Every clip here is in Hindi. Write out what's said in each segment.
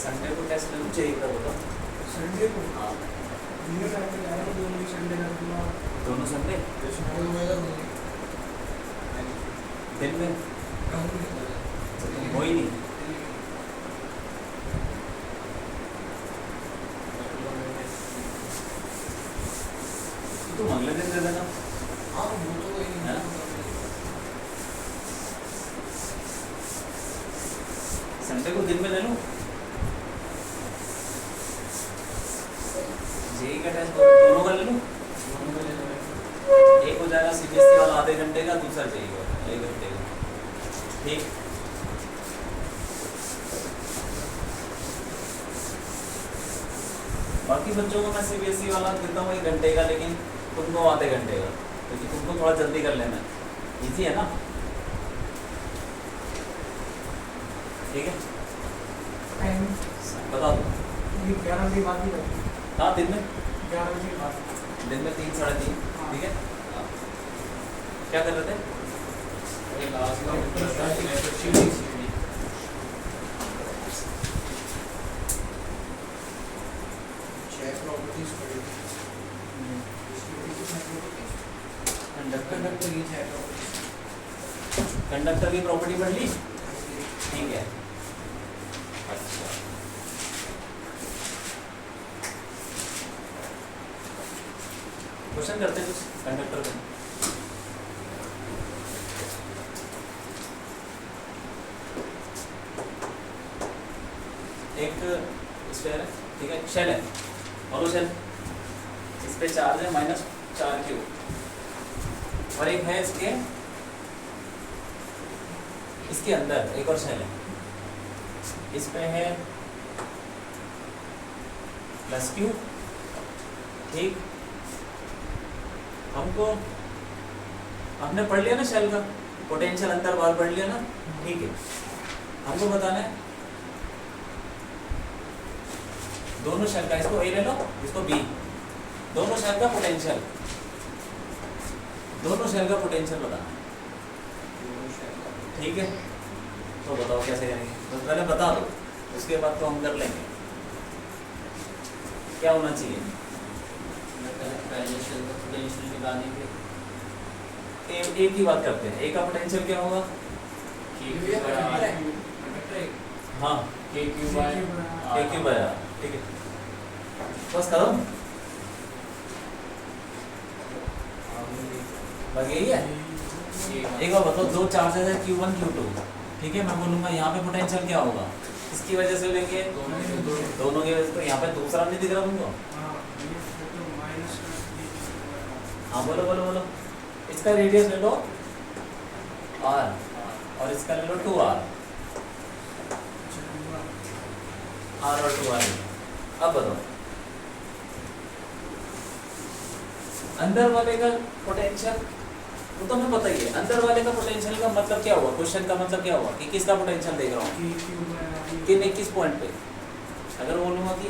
संडे को टेस्ट लेना चाहिए था बोलो। संडे को हाँ दिन टाइम पे जाएगा दोनों संडे का पूरा दोनों संडे दिन में हो ही नहीं। तुम अगले दिन दे देना। हाँ वो तो कोई नहीं है? संडे को दिन में ले लो। जेई का टेस्ट दोनों का ले लो। एक हो जाएगा सीबीएसई वाला आधे घंटे का, दूसरा जेई का 1 घंटे का। ठीक। बाकी बच्चों को मैं सीबीएसई वाला देता हूँ 1 घंटे का, लेकिन तुमको आधे घंटे का, क्योंकि तुमको थोड़ा जल्दी कर लेना है। इजी है ना? ठीक है, टाइम बता दो। 11 बजे बाद ही करते हाँ दिन में 11 बजे बाद दिन में 3 साढ़े 3। ठीक है। हाँ। क्या कर रहे थे? कंडक्टर की प्रॉपर्टी पढ़ ली? ठीक है। अच्छा, क्वेश्चन करते कुछ कंडक्टर का। एक स्फीयर है, ठीक है, शेल है, और शेल इस पे चार्ज है -4Q, और एक है इसके अंदर एक और शेल है, इस पे है +Q। ठीक, हमको हमने पढ़ लिया ना शेल का पोटेंशियल अंदर बाहर पढ़ लिया ना। ठीक है, हमको बताना है दोनों शेल का, इसको A ले लो, इसको B, दोनों शेल का पोटेंशियल, दोनों शेल का पोटेंशियल बताना। ठीक है, तो बताओ कैसे करेंगे? तो पहले बता दो, उसके बाद तो हम कर लेंगे। क्या होना चाहिए? पहले शेल का पोटेंशियल निकालने के ए की बात करते हैं। ए का पोटेंशियल क्या होगा? हाँ KQ by KQ by R। ठीक है, बस करो, बाकी यही है। एक बार बताओ, दो चार्जेस है Q1 Q2। ठीक है, मैं बोलूंगा यहाँ पे पोटेंशियल क्या होगा, इसकी वजह से लेंगे दोनों की वजह से। तो यहाँ पे दूसरा नहीं दिख रहा तुमको? हाँ बोलो बोलो बोलो। इसका रेडियस ले लो R, और इसका ले लो 2R, R और 2R। अब बताओ, अंदर वाले का पोटेंशियल वो तो हमें पता ही है। अंदर वाले का पोटेंशियल का मतलब क्या हुआ? क्वेश्चन का मतलब क्या हुआ कि किसका पोटेंशियल देख रहा हूँ किन 21 पॉइंट पे। अगर बोलूँगा कि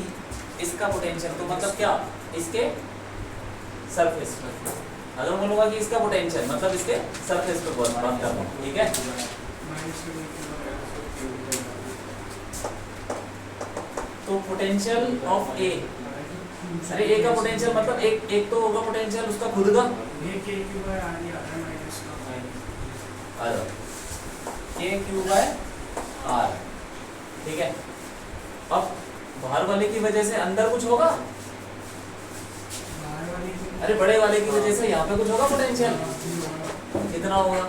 इसका पोटेंशियल, तो मतलब क्या? इसके सरफेस पे। अगर बोलूँगा कि इसका पोटेंशियल, मतलब इसके सरफेस पे बात कर रहा हूँ। ठीक है, तो पोटेंशियल ऑफ ए, अरे ए का पोटेंशियल मतलब एक तो होगा पोटेंशियल उसका खुद का, KQ/R। ठीक है, अब बाहर वाले की वजह से अंदर कुछ होगा? अरे बड़े वाले की वजह से यहाँ पे कुछ होगा पोटेंशियल, कितना होगा?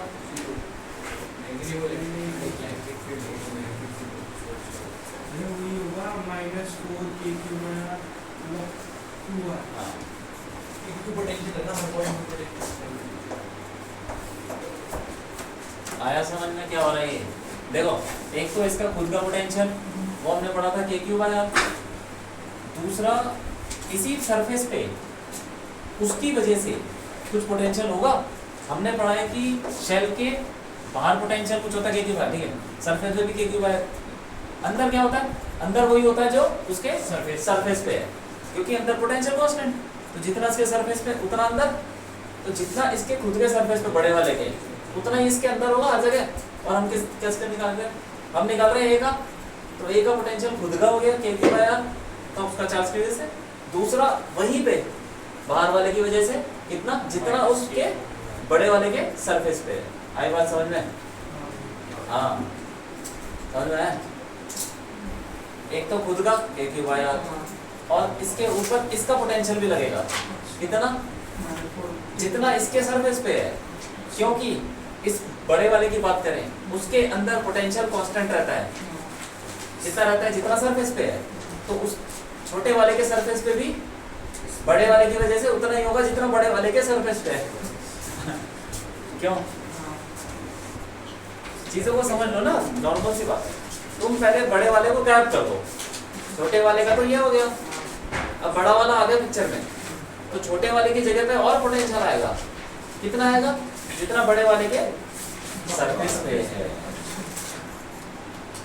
आया समझ में क्या हो रहा है? ये देखो, एक तो इसका खुद का पोटेंशियल वो हमने पढ़ा था KQ/R। दूसरा इसी सरफेस पे उसकी वजह से कुछ पोटेंशियल होगा। हमने पढ़ा है कि शेल के बाहर पोटेंशियल कुछ होता है KQ/R। ठीक है, सरफेस पे भी KQ/R। अंदर क्या होता है? अंदर वही होता है जो उसके सरफेस पे है, क्योंकि अंदर पोटेंशियल कांस्टेंट, तो जितना इसके सरफेस पे उतना अंदर, तो जितना इसके खुद के सरफेस पे बड़े वाले के उतना ही इसके अंदर होगा हर जगह। और हम किसके निकाल रहे हैं? हम निकाल रहे हैं ए का, तो ए का पोटेंशियल खुद का हो गया के क्यू बाय आर, तो उसका चार्ज की वजह से। दूसरा वहीं पे बाहर वाले की वजह से कितना, जितना उसके बड़े वाले के सरफेस पे है। आई बात समझ में? हाँ समझ में है? एक तो खुद का के क्यू बाय आर, और इसके ऊपर इसका पोटेंशियल भी लगेगा कितना, जितना इसके सरफेस पे है। क्योंकि इस बड़े वाले की बात करें उसके अंदर पोटेंशियल कांस्टेंट रहता है, जितना रहता है जितना सरफेस पे है, तो उस छोटे वाले के सरफेस पे भी बड़े वाले की वजह से उतना ही होगा जितना बड़े वाले के सरफेस पे है। क्यों? चीजों को समझ लो ना, नॉर्मल सी बात है। तुम पहले बड़े वाले को गैप कर दो, छोटे वाले का तो ये हो गया, अब बड़ा वाला आ गया पिक्चर में, तो छोटे वाले की जगह पे और पोटेंशियल आएगा, कितना आएगा, जितना बड़े वाले के सरफेस पे है।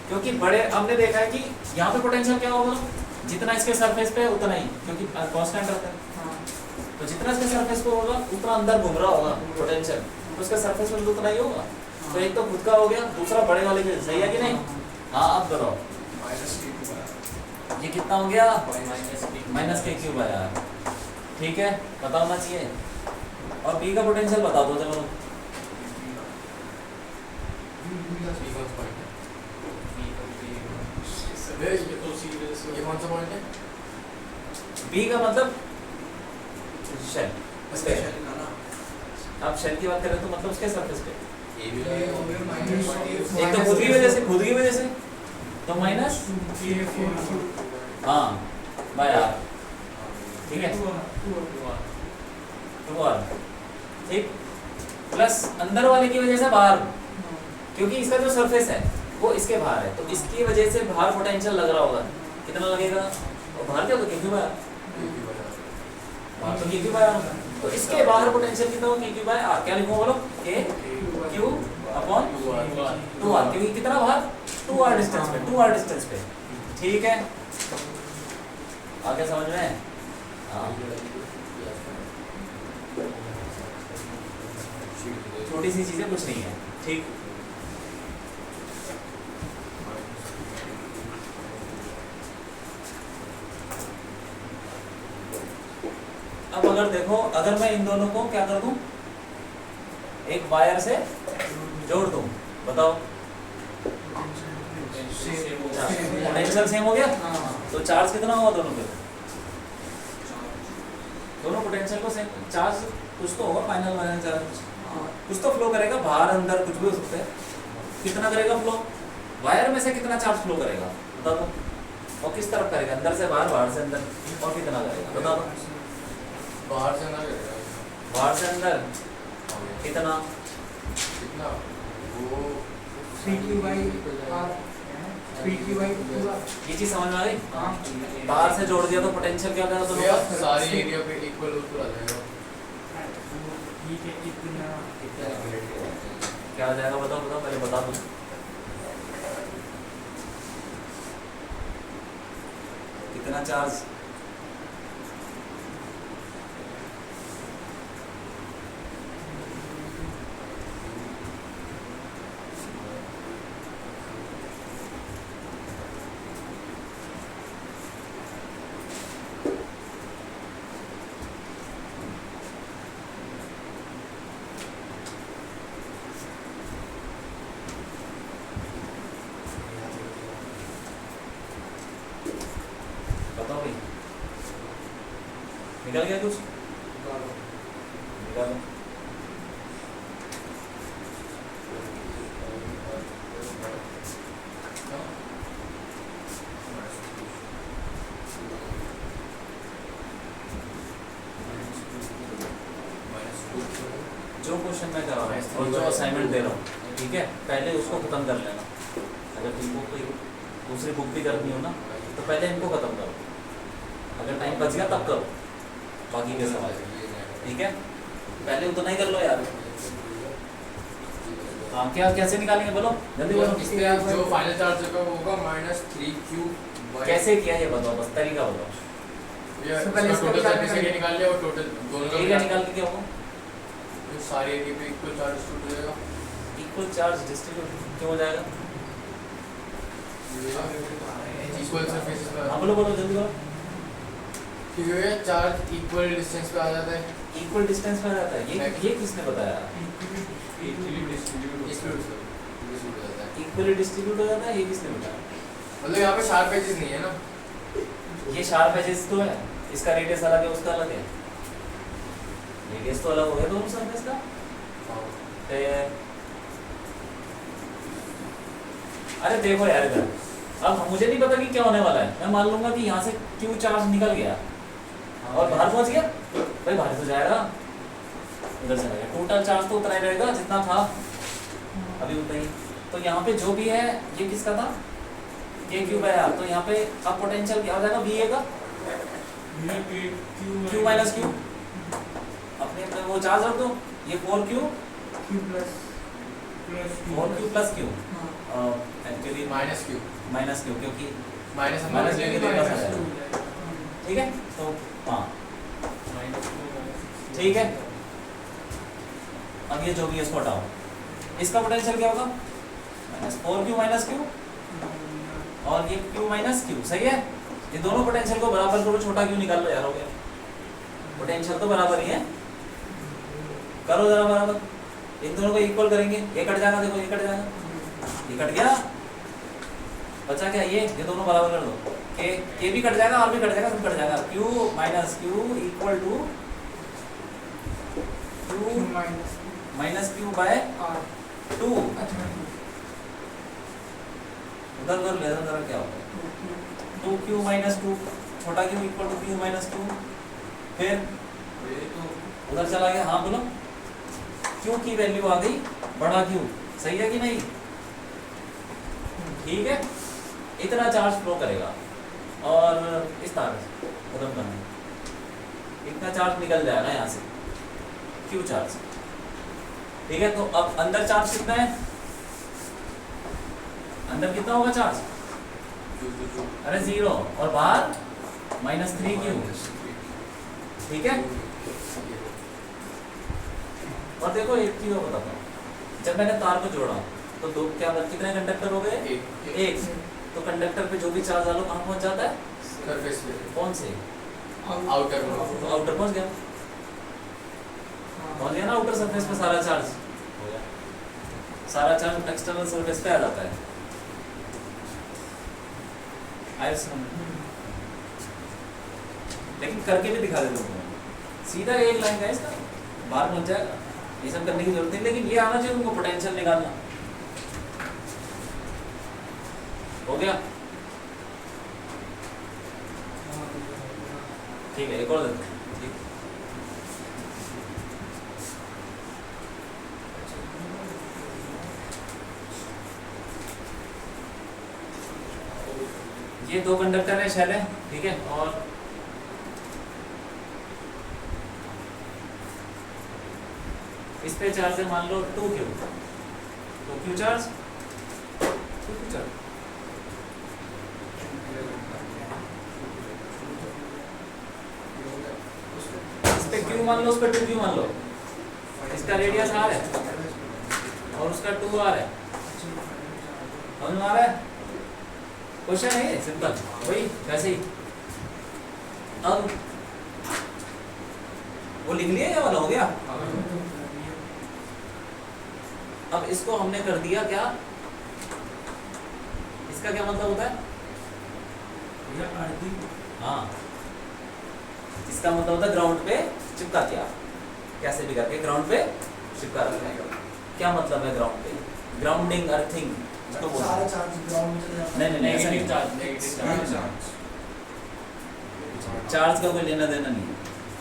क्योंकि बड़े, हमने देखा है कि यहाँ पे पोटेंशियल क्या होगा, जितना इसके सरफेस पे है उतना ही, क्योंकि कांस्टेंट रहता है, तो जितना इसके सरफेस पे होगा उतना अंदर घूम रहा होगा पोटेंशियल, तो उसके सरफेस पे उतना ही होगा। तो एक तो खुद का हो गया, दूसरा बड़े वाले के, सही है कि नहीं? हाँ अब बताओ ये कितना हो गया, minus K Q by are, ठीक है, पता होना चाहिए। और बी का पोटेंशियल बता दो चलो। ये कौन सा पॉइंट है? बी का मतलब शेल, आप शेल की बात करें तो मतलब उसके सरफेस पे, एक तो खुद की वजह से तो माइनस, हाँ बाय आर, ठीक है, टू आर, ठीक, प्लस अंदर वाले की वजह से बाहर, क्योंकि इसका जो सरफेस है वो इसके बाहर है, तो इसकी वजह से बाहर पोटेंशियल लग रहा होगा, कितना लगेगा, और बाहर क्या होगा, के क्यू बाय आर, बाहर तो के क्यू बाय आर, तो इसके बाहर पोटेंशियल कितना होगा, के क्यू बाय आर, क्या लिखूं बोलो, के क्यू अपॉन 2r, क्योंकि कितना बाहर, 2r डिस्टेंस पे, ठीक है, आगे समझ में? हाँ छोटी सी चीजें कुछ नहीं है, ठीक। अब अगर देखो, अगर मैं इन दोनों को क्या कर दूं, एक वायर से जोड़ दूं, बताओ पोटेंशियल सेम हो गया, तो चार्ज कितना होगा दोनों पे, दोनों पोटेंशियल को सेम, चार्ज कुछ तो होगा, फाइनल चार्ज कुछ तो फ्लो करेगा, बाहर अंदर कुछ भी हो सकता है, कितना करेगा फ्लो, वायर में से कितना चार्ज फ्लो करेगा बता दो, और किस तरफ करेगा, अंदर से बाहर, बाहर से अंदर, और कितना करेगा बता दो, बाहर से अंदर करेगा, बाहर से अंदर कितना, कितना वो ये चीज समझ में आ गई? बाहर से जोड़ दिया तो पोटेंशियल क्या करेगा दोनों का, सारी एरिया पे इक्वल आ जाएगा, क्या आ जाएगा बताओ, पहले बता दो, कितना चार्ज, बताओ भाई, निकल गया कुछ, निकालो, जो क्वेश्चन मैं कर रहा हूँ और जो असाइनमेंट दे रहा हूँ, ठीक है, पहले उसको खत्म कर लेना, अगर तुमको कोई दूसरी बुक भी करनी हो ना तो पहले इनको खत्म करो, अगर टाइम बच गया तब करो बाकी के सवाल, ठीक है, पहले उतना ही कर लो यार। हाँ क्या कैसे निकालेंगे बोलो जल्दी बोलो, इस पे जो फाइनल चार्ज होगा -3q, कैसे किया ये बताओ, बस तरीका बताओ, ये टोटल सरफेस एरिया निकाल लिया और टोटल दोनों का एरिया निकाल के क्या होगा, जो सारे एरिया पे इक्वल चार्ज डिस्ट्रीब्यूट हो जाएगा, इक्वल चार्ज डिस्ट्रीब्यूट क्यों हो जाएगा, इक्वल सरफेसेस पे हाँ बोलो बोलो जल्दी बोलो। क्योंकि भैया चार्ज इक्वल डिस्टेंस पे आ जाता है, इक्वल डिस्टेंस पे आ जाता है, ये किसने बताया? डिस्ट्रीब्यूट हो जाता है। इक्वली डिस्ट्रीब्यूट हो जाता है, ये किसने बताया? मतलब यहाँ पे शार्प एजेस नहीं है ना, ये शार्प एजेस तो है, इसका रेडियस अलग है, उसका अलग है, रेडियस तो अलग हो गया दोनों सरफेस का। अरे देखो यार इधर, अब मुझे नहीं पता कि क्या होने वाला है, मैं मान लूंगा कि यहाँ से क्यू चार्ज निकल गया और बाहर पहुंच गया, भाई बाहर तो जाएगा, उधर चला गया, टोटल चार्ज तो उतना ही रहेगा जितना था अभी उतना ही। तो यहाँ पे जो भी है ये किसका था, ये क्यू बाय आर, तो यहाँ पे अब पोटेंशियल क्या हो जाएगा, वी ए का क्यू माइनस क्यू, अपने अपने वो चार्ज रख दो, ये 4Q plus Q actually minus Q क्योंकि माइनस माइनस लेंगे लेंगे तो तो माइनस ठीक है, तो हाँ ठीक है। अब ये जो भी है इसको हटाओ, इसका पोटेंशियल क्या होगा, -4Q माइनस क्यू और ये Q माइनस क्यू, सही है। ये दोनों पोटेंशियल को बराबर करो, छोटा क्यू निकाल लो यार, हो गया, पोटेंशियल तो बराबर ही है, करो जरा बराबर, इन दोनों को इक्वल करेंगे, ये कट जाएगा, देखो ये कट जाएगा, ये कट गया, बचा क्या, ये दोनों बराबर कर दो, के भी कट जाएगा, आर भी कट जाएगा, सब कट जाएगा, Q minus Q equal to Q minus Q by 2, उधर उधर ले जरा क्या होगा, 2Q माइनस 2, छोटा Q equal to Q minus 2, फिर उधर चला गया, हाँ बोलो, Q की वैल्यू आ गई बड़ा Q, सही है कि नहीं, ठीक है, इतना चार्ज फ्लो करेगा और इस तरह से खत्म करना, इतना चार्ज निकल जाएगा यहाँ से Q चार्ज, ठीक है। तो अब अंदर चार्ज कितना है, अंदर कितना होगा चार्ज, अरे 0, और बाहर -3Q, ठीक है। और देखो एक चीज और बताता हूँ, जब मैंने तार को जोड़ा तो दो क्या कितने कंडक्टर हो गए, एक, तो कंडक्टर पे जो भी चार्ज डालो कहाँ पहुँच जाता है, सरफेस पे, कौन से, आउटर में, तो आउटर पहुँच गया ना, आउटर सरफेस पे सारा चार्ज हो गया, सारा चार्ज एक्सटर्नल सरफेस पे आ जाता है, लेकिन करके भी दिखा देते तुमको, सीधा एक लाइन का इसका बाहर पहुंच जाएगा, ये सब करने की जरूरत नहीं, लेकिन ये आना चाहिए तुमको पोटेंशियल निकालना, हो गया, ठीक है, एक और देते हैं, ठीक। ये दो कंडक्टर है शेल है, ठीक है, और इस पे चार्ज है मान लो 2Q, तो Q चार्ज, इस पे Q मान लो, उस पे 2Q मान लो, इसका रेडियस R है और उसका 2R है, समझ में आ रहा है, क्वेश्चन है ये सिंपल, वही वैसे ही। अब वो लिख लिया या वाला हो गया, अब इसको हमने कर दिया क्या, इसका क्या मतलब होता है, हाँ, इसका मतलब होता है ग्राउंड पे चिपका दिया, कैसे भी करके ग्राउंड पे चिपका रखा है, क्या मतलब है ग्राउंड पे, ग्राउंडिंग अर्थिंग इसको बोलते हैं, नहीं ऐसा नहीं, चार्ज का कोई लेना देना नहीं है,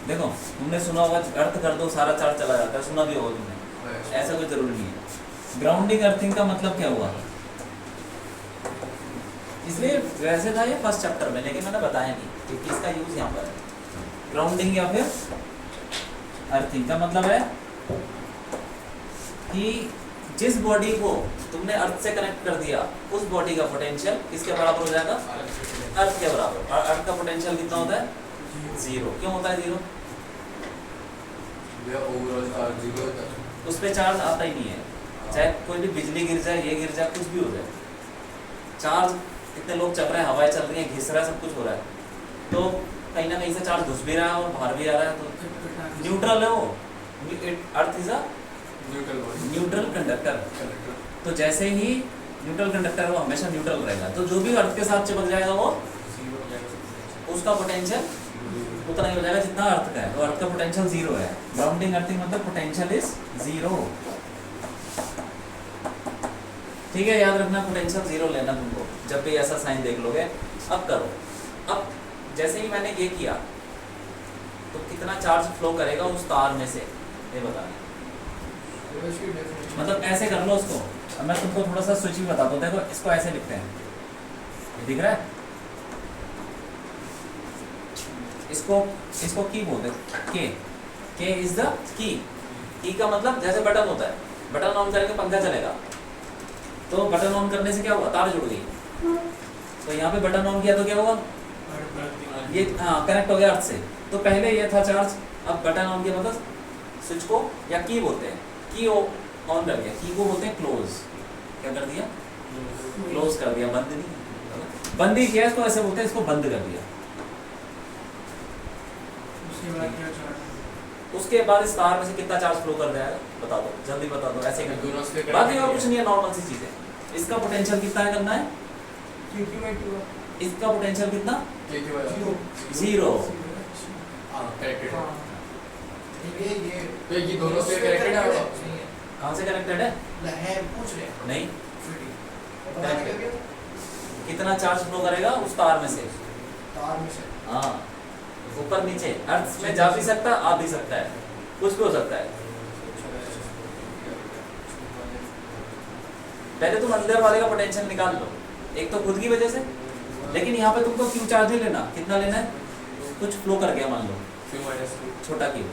देखो तुमने सुना होगा अर्थ कर दो सारा चार्ज चला जाता है, सुना भी होगा तुमने, ऐसा कोई जरूरी नहीं है। ग्राउंडिंग अर्थिंग का मतलब क्या हुआ, इसलिए वैसे था ये फर्स्ट चैप्टर में, लेकिन मैंने बताया नहीं कि किसका यूज यहाँ पर है, ग्राउंडिंग या फिर अर्थिंग का मतलब है कि जिस बॉडी को तुमने अर्थ से कनेक्ट कर दिया उस बॉडी का पोटेंशियल किसके बराबर हो जाएगा, अर्थ के बराबर, और अर्थ का पोटेंशियल कितना होता है, 0, क्यों होता है 0, ओवरऑल चार्ज 0 होता है, उस पे चार्ज आता ही नहीं है, चाहे कोई भी बिजली गिर जाए, ये गिर जाए, कुछ भी हो जाए, चार्ज कितने लोग चल रहे हैं, हवाएं चल रही हैं, घिस रहा है, सब कुछ हो रहा है, तो कहीं ना कहीं से चार्ज घुस भी रहा है और बाहर भी आ रहा है, तो न्यूट्रल है वो। Earth is a neutral conductor. तो जैसे ही न्यूट्रल कंडक्टर है वो हमेशा न्यूट्रल रहेगा, तो जो भी अर्थ के साथ चिपक जाएगा वो उसका पोटेंशियल उतना ही हो जाएगा जितना अर्थ का है, तो अर्थ का पोटेंशियल जीरो है। ग्राउंडिंग अर्थिंग मतलब पोटेंशियल इज जीरो। ठीक है, याद रखना पोटेंशियल जीरो लेना तुमको जब भी ऐसा साइन देख लोगे। अब करो, अब जैसे ही मैंने ये किया तो कितना चार्ज फ्लो करेगा उस तार में से, ये बताना। मतलब ऐसे कर लो उसको। अब मैं तुमको थोड़ा सा स्विच भी बता दूं, देखो इसको ऐसे लिखते हैं, ये दिख रहा है, इसको की बोलते हैं, के इज द की का मतलब जैसे बटन होता है, बटन ऑन करेंगे पंखा चलेगा, तो बटन ऑन करने से क्या हुआ, तार जुड़ गई, तो यहाँ पे बटन ऑन किया तो क्या हुआ, ये हाँ कनेक्ट हो गया अर्थ से। तो पहले ये था चार्ज, अब बटन ऑन किया मतलब स्विच को या की बोलते हैं, की ऑन कर दिया, की को बोलते हैं क्लोज, क्या कर दिया, क्लोज कर दिया, बंद नहीं, बंद ही किया, इसको ऐसे बोलते हैं, इसको बंद कर दिया। उसके बाद इस तार में से कितना चार्ज फ्लो कर जाएगा बता दो, जल्दी बता दो, ऐसे कर बाकी और कुछ नहीं है, नॉर्मल सी चीज है। इसका पोटेंशियल कितना है करना है, इसका पोटेंशियल कितना, जीरो। ये दोनों से कनेक्टेड है, कहाँ से कनेक्टेड है, नहीं कितना चार्ज फ्लो करेगा उस तार में से, हाँ ऊपर नीचे, अर्थ में जा भी सकता है, आ भी सकता है, कुछ भी हो सकता है। पहले तुम अंदर वाले का पोटेंशियल निकाल लो, एक तो खुद की वजह से, लेकिन यहाँ पे तुमको क्यू चार्ज नहीं लेना, कितना लेना है, कुछ फ्लो कर गया मान लो, छोटा क्यू,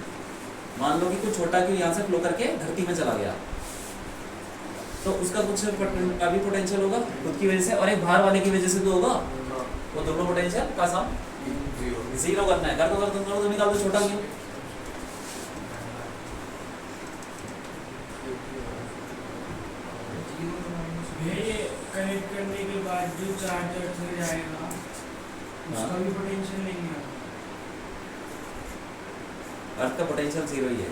मान लो कि कुछ छोटा क्यू यहाँ से फ्लो करके धरती में चला गया, तो उसका कुछ अभी पोटेंशियल होगा खुद की वजह से, और एक बाहर वाले की वजह से तो होगा, वो दोनों पोटेंशियल का सम जीरो करना है। कर दो तो निकाल दो छोटा क्यू, कनेक्ट करने के बाद जो चार्ज अर्थ में जाएगा उसका भी पोटेंशियल नहीं है, अर्थ का पोटेंशियल जीरो ही है।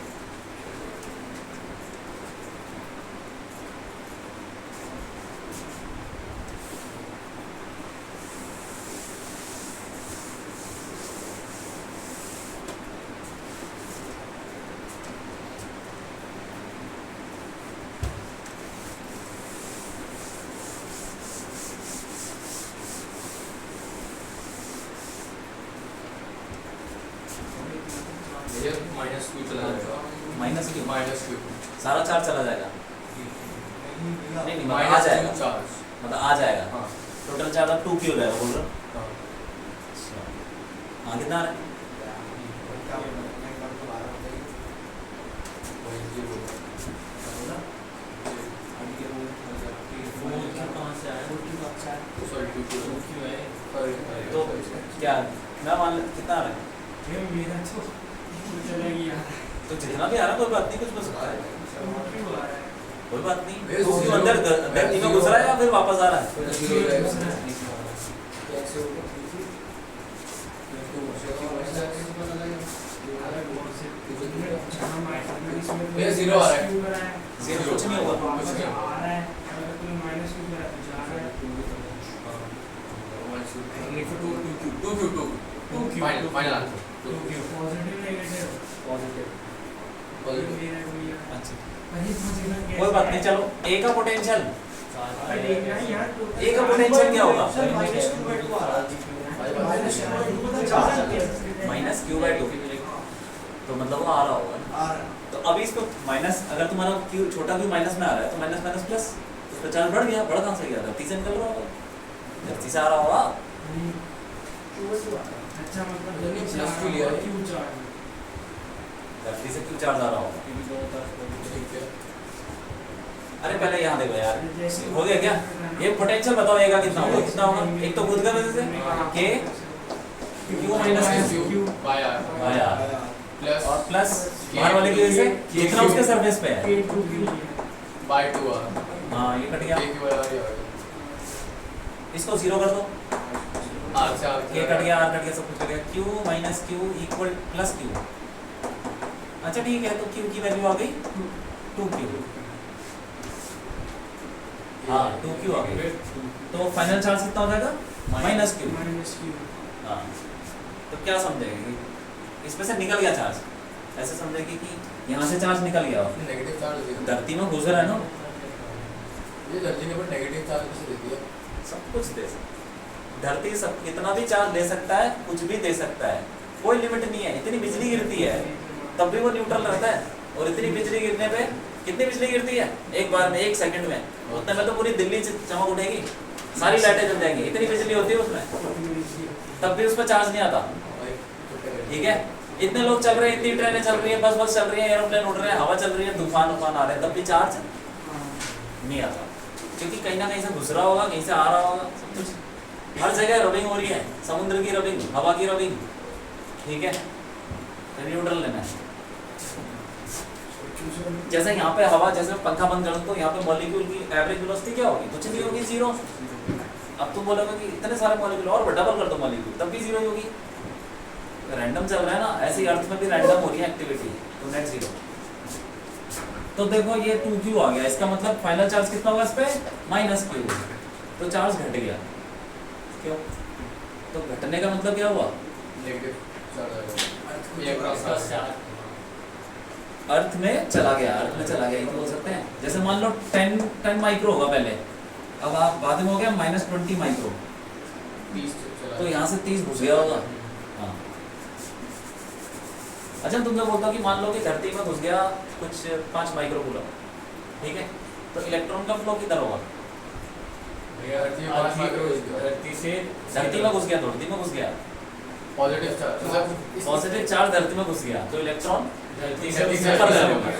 माइनस क्यू सारा चार्ज चला जाएगा, नहीं मतलब आ जाएगा, मतलब आ जाएगा, टोटल चार्ज अब 2 क्यू हो जाएगा, बोल रहा हूँ। हाँ कितना आ रहा है, तो क्या मैं मान कितना आ रहा है, मेरा तो चला गया, तो जितना भी आ रहा है कोई बात नहीं, कुछ हो सकता है, कोई बात नहीं, तो अंदर धरती में घुस रहा है या फिर वापस आ रहा है, ये जीरो आ रहा है, जीरो कुछ नहीं होगा, कुछ नहीं होगा। आ रहा है, अगर तुम माइनस क्यू करा तो जा रहा है, 2 Q final answer, positive negative positive, मेरा कोई अच्छा वही समझना कैसे कोई बात नहीं, चलो ए का पोटेंशियल, पर देखना है यार, तो ए का पोटेंशियल क्या होगा, माइनस क्यू बाई 2, तो मतलब वो आ रहा होगा ना, तो अभी इसको माइनस, अगर तुम्हारा क्यू छोटा क्यू माइनस में आ रहा है तो माइनस माइनस प्लस, उसका चार्ज बढ़ गया, बढ़ कहाँ से गया, धरती से निकल रहा होगा, धरती से आ रहा होगा, अच्छा मतलब नहीं, प्लस क्यू लिया है। क्यू चार्ज धरती से क्यू चार्ज आ रहा होगा। ठीक है, अरे पहले यहाँ देखो यार, हो गया क्या, ये पोटेंशियल बताओ ए का कितना होगा, कितना होगा, एक तो खुद का वजह से K Q minus Q by R plus और प्लस बाहर वाले की वजह से जितना उसके सरफेस पे है, के टू क्यू बाय 2 आर, हाँ ये कट गया, के की बराबर ही होगा, इसको जीरो कर दो, आर से आर के कट गया, आर कट गया, सब कुछ कट गया। Q minus Q equal plus Q. अच्छा ठीक है, तो क्यू की वैल्यू आ गई 2q। हाँ 2q आ गई, तो फाइनल चार्ज कितना हो जाएगा माइनस क्यू। Minus Q. हाँ, तो क्या समझेंगे कि इसमें से निकल गया चार्ज, ऐसे समझेंगे कि यहाँ से चार्ज निकल गया, नेगेटिव चार्ज है। धरती में घुस रहा है ना, ये धरती ने पर नेगेटिव चार्ज कैसे दे दिया? सब कुछ दे सकता है धरती, सब कितना भी चार्ज दे सकता है, कुछ भी दे सकता है, कोई लिमिट नहीं है। इतनी बिजली गिरती है तब भी वो न्यूट्रल रहता है, और इतनी बिजली गिरने पे कितनी बिजली गिरती है एक बार में, 1 सेकंड में, उतने में तो पूरी दिल्ली चमक उठेगी, सारी लाइटें जल जाएंगी, इतनी बिजली होती है उसमें, तब भी उसमें चार्ज नहीं आता। ठीक है, इतने लोग चल रहे हैं, इतनी ट्रेनें चल रही है, बस चल रही है, एरोप्लेन उड़ रहे हैं, हवा चल रही है, तूफान आ रहे हैं, तब भी चार्ज नहीं आता, क्योंकि कहीं ना कहीं से घुस रहा होगा, कहीं से आ रहा होगा, सब कुछ हर जगह रबिंग हो रही है, समुद्र की रबिंग, हवा की रबिंग। ठीक है, तो न्यूट्रल लेना है। जैसे यहाँ पे हवा, जैसे पंखा बंद कर दो, यहाँ पे मॉलिक्यूल की एवरेज वेलोसिटी क्या होगी, कुछ नहीं होगी, जीरो। अब तुम बोलोगे कि इतने सारे मॉलिक्यूल और डबल कर दो मॉलिक्यूल, तब भी जीरो होगी। रैंडम चल रहा है ना, ऐसे ही अर्थ में भी रैंडम हो रही है एक्टिविटी, तो नेट जीरो। तो देखो ये 2q आ गया, इसका मतलब फाइनल चार्ज कितना होगा इस पे माइनस q, तो चार्ज घट गया। क्यों? तो घटने का मतलब क्या हुआ, नेगेटिव चार्ज आ ये प्रोसेस से अर्थ में चला गया, अर्थ में चला गया, ये तो बोल सकते हैं। जैसे मान लो 10 माइक्रो होगा पहले, अब आप बाद में हो गया -20 माइक्रो, 30 चला। तो यहाँ से 30 घुस गया होगा। हाँ, अच्छा तुम जो बोलते हो कि मान लो कि धरती में घुस गया कुछ 5 माइक्रो कूलम, ठीक है, तो इलेक्ट्रॉन का फ्लो किधर होगा, भैया धरती में 5 माइक्रो धरती से धरती में घुस गया, धरती में घुस गया, पॉजिटिव चार्ज, मतलब पॉजिटिव चार्ज धरती में घुस गया, तो इलेक्ट्रॉन धरती धरती से से ऊपर ऊपर जाएगा।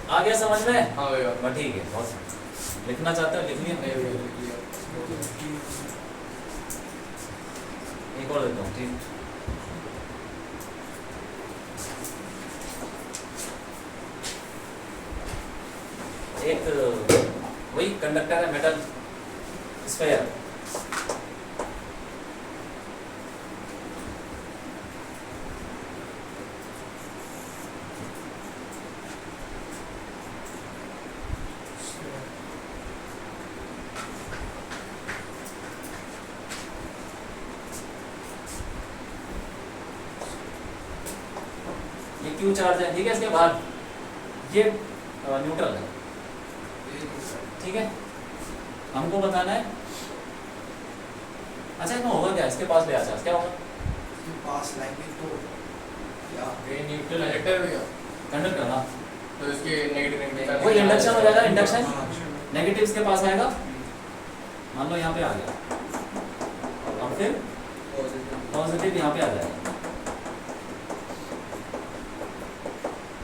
आ गया समझ में? हाँ भैया। बस ठीक है, बहुत सही। लिखना चाहते हो लिख लिया, नहीं भैया, लिख लिया। एक और देता हूँ, ठीक। एक वही कंडक्टर है, मेटल स्फेयर, ये क्यू चार्ज है, ठीक है, इसके बाद ये न्यूट्रल है, ठीक है, हमको बताना है। अच्छा इसमें होगा क्या, इसके पास ले आ चार्ज क्या होगा, पास लाएंगे तो क्या ये न्यूट्रल कंडक्टर भैया, कंडक्टर। हाँ, तो इसके नेगेटिव वो इंडक्शन हो जाएगा, इंडक्शन हाँ, नेगेटिव इसके पास आएगा, मान लो यहाँ पे आ गया, अब फिर पॉजिटिव यहाँ पे आ जाएगा।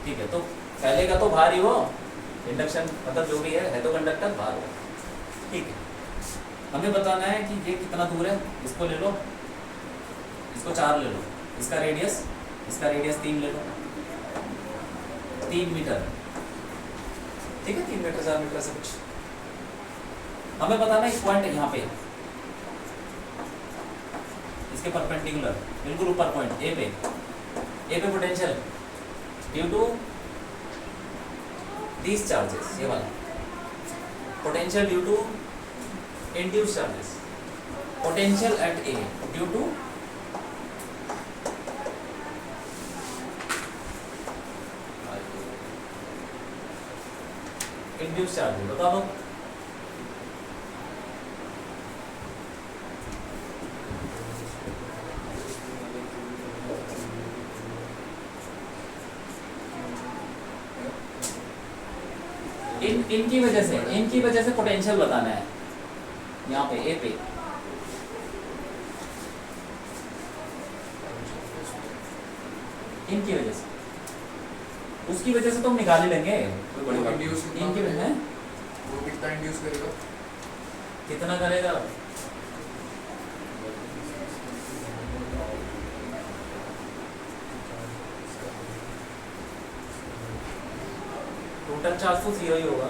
ठीक है, तो पहले का तो बाहर ही हो, इंडक्शन मतलब जो भी है तो कंडक्टर बाहर हो। ठीक है, हमें बताना है कि ये कितना दूर है, इसको ले लो, इसको 4 ले लो, इसका रेडियस 3 ले लो, 3 मीटर, ठीक है, 3 मीटर 4 मीटर से कुछ। हमें बताना है इस पॉइंट यहाँ पे, इसके परपेंडिकुलर बिल्कुल ऊपर पॉइंट ए पे potential due to these charges, ये वाला potential due to induced charges, potential at A due to induced charges, बता दो। इनकी वजह से पोटेंशियल बताना है यहाँ पे ए पे, इनकी वजह से, उसकी वजह से तो हम निकाल ही लेंगे, कोई बड़ी बात नहीं। इनकी वजह है, वो कितना इंड्यूस करेगा, कितना करेगा, टोटल चार्ज तो 0 ही होगा,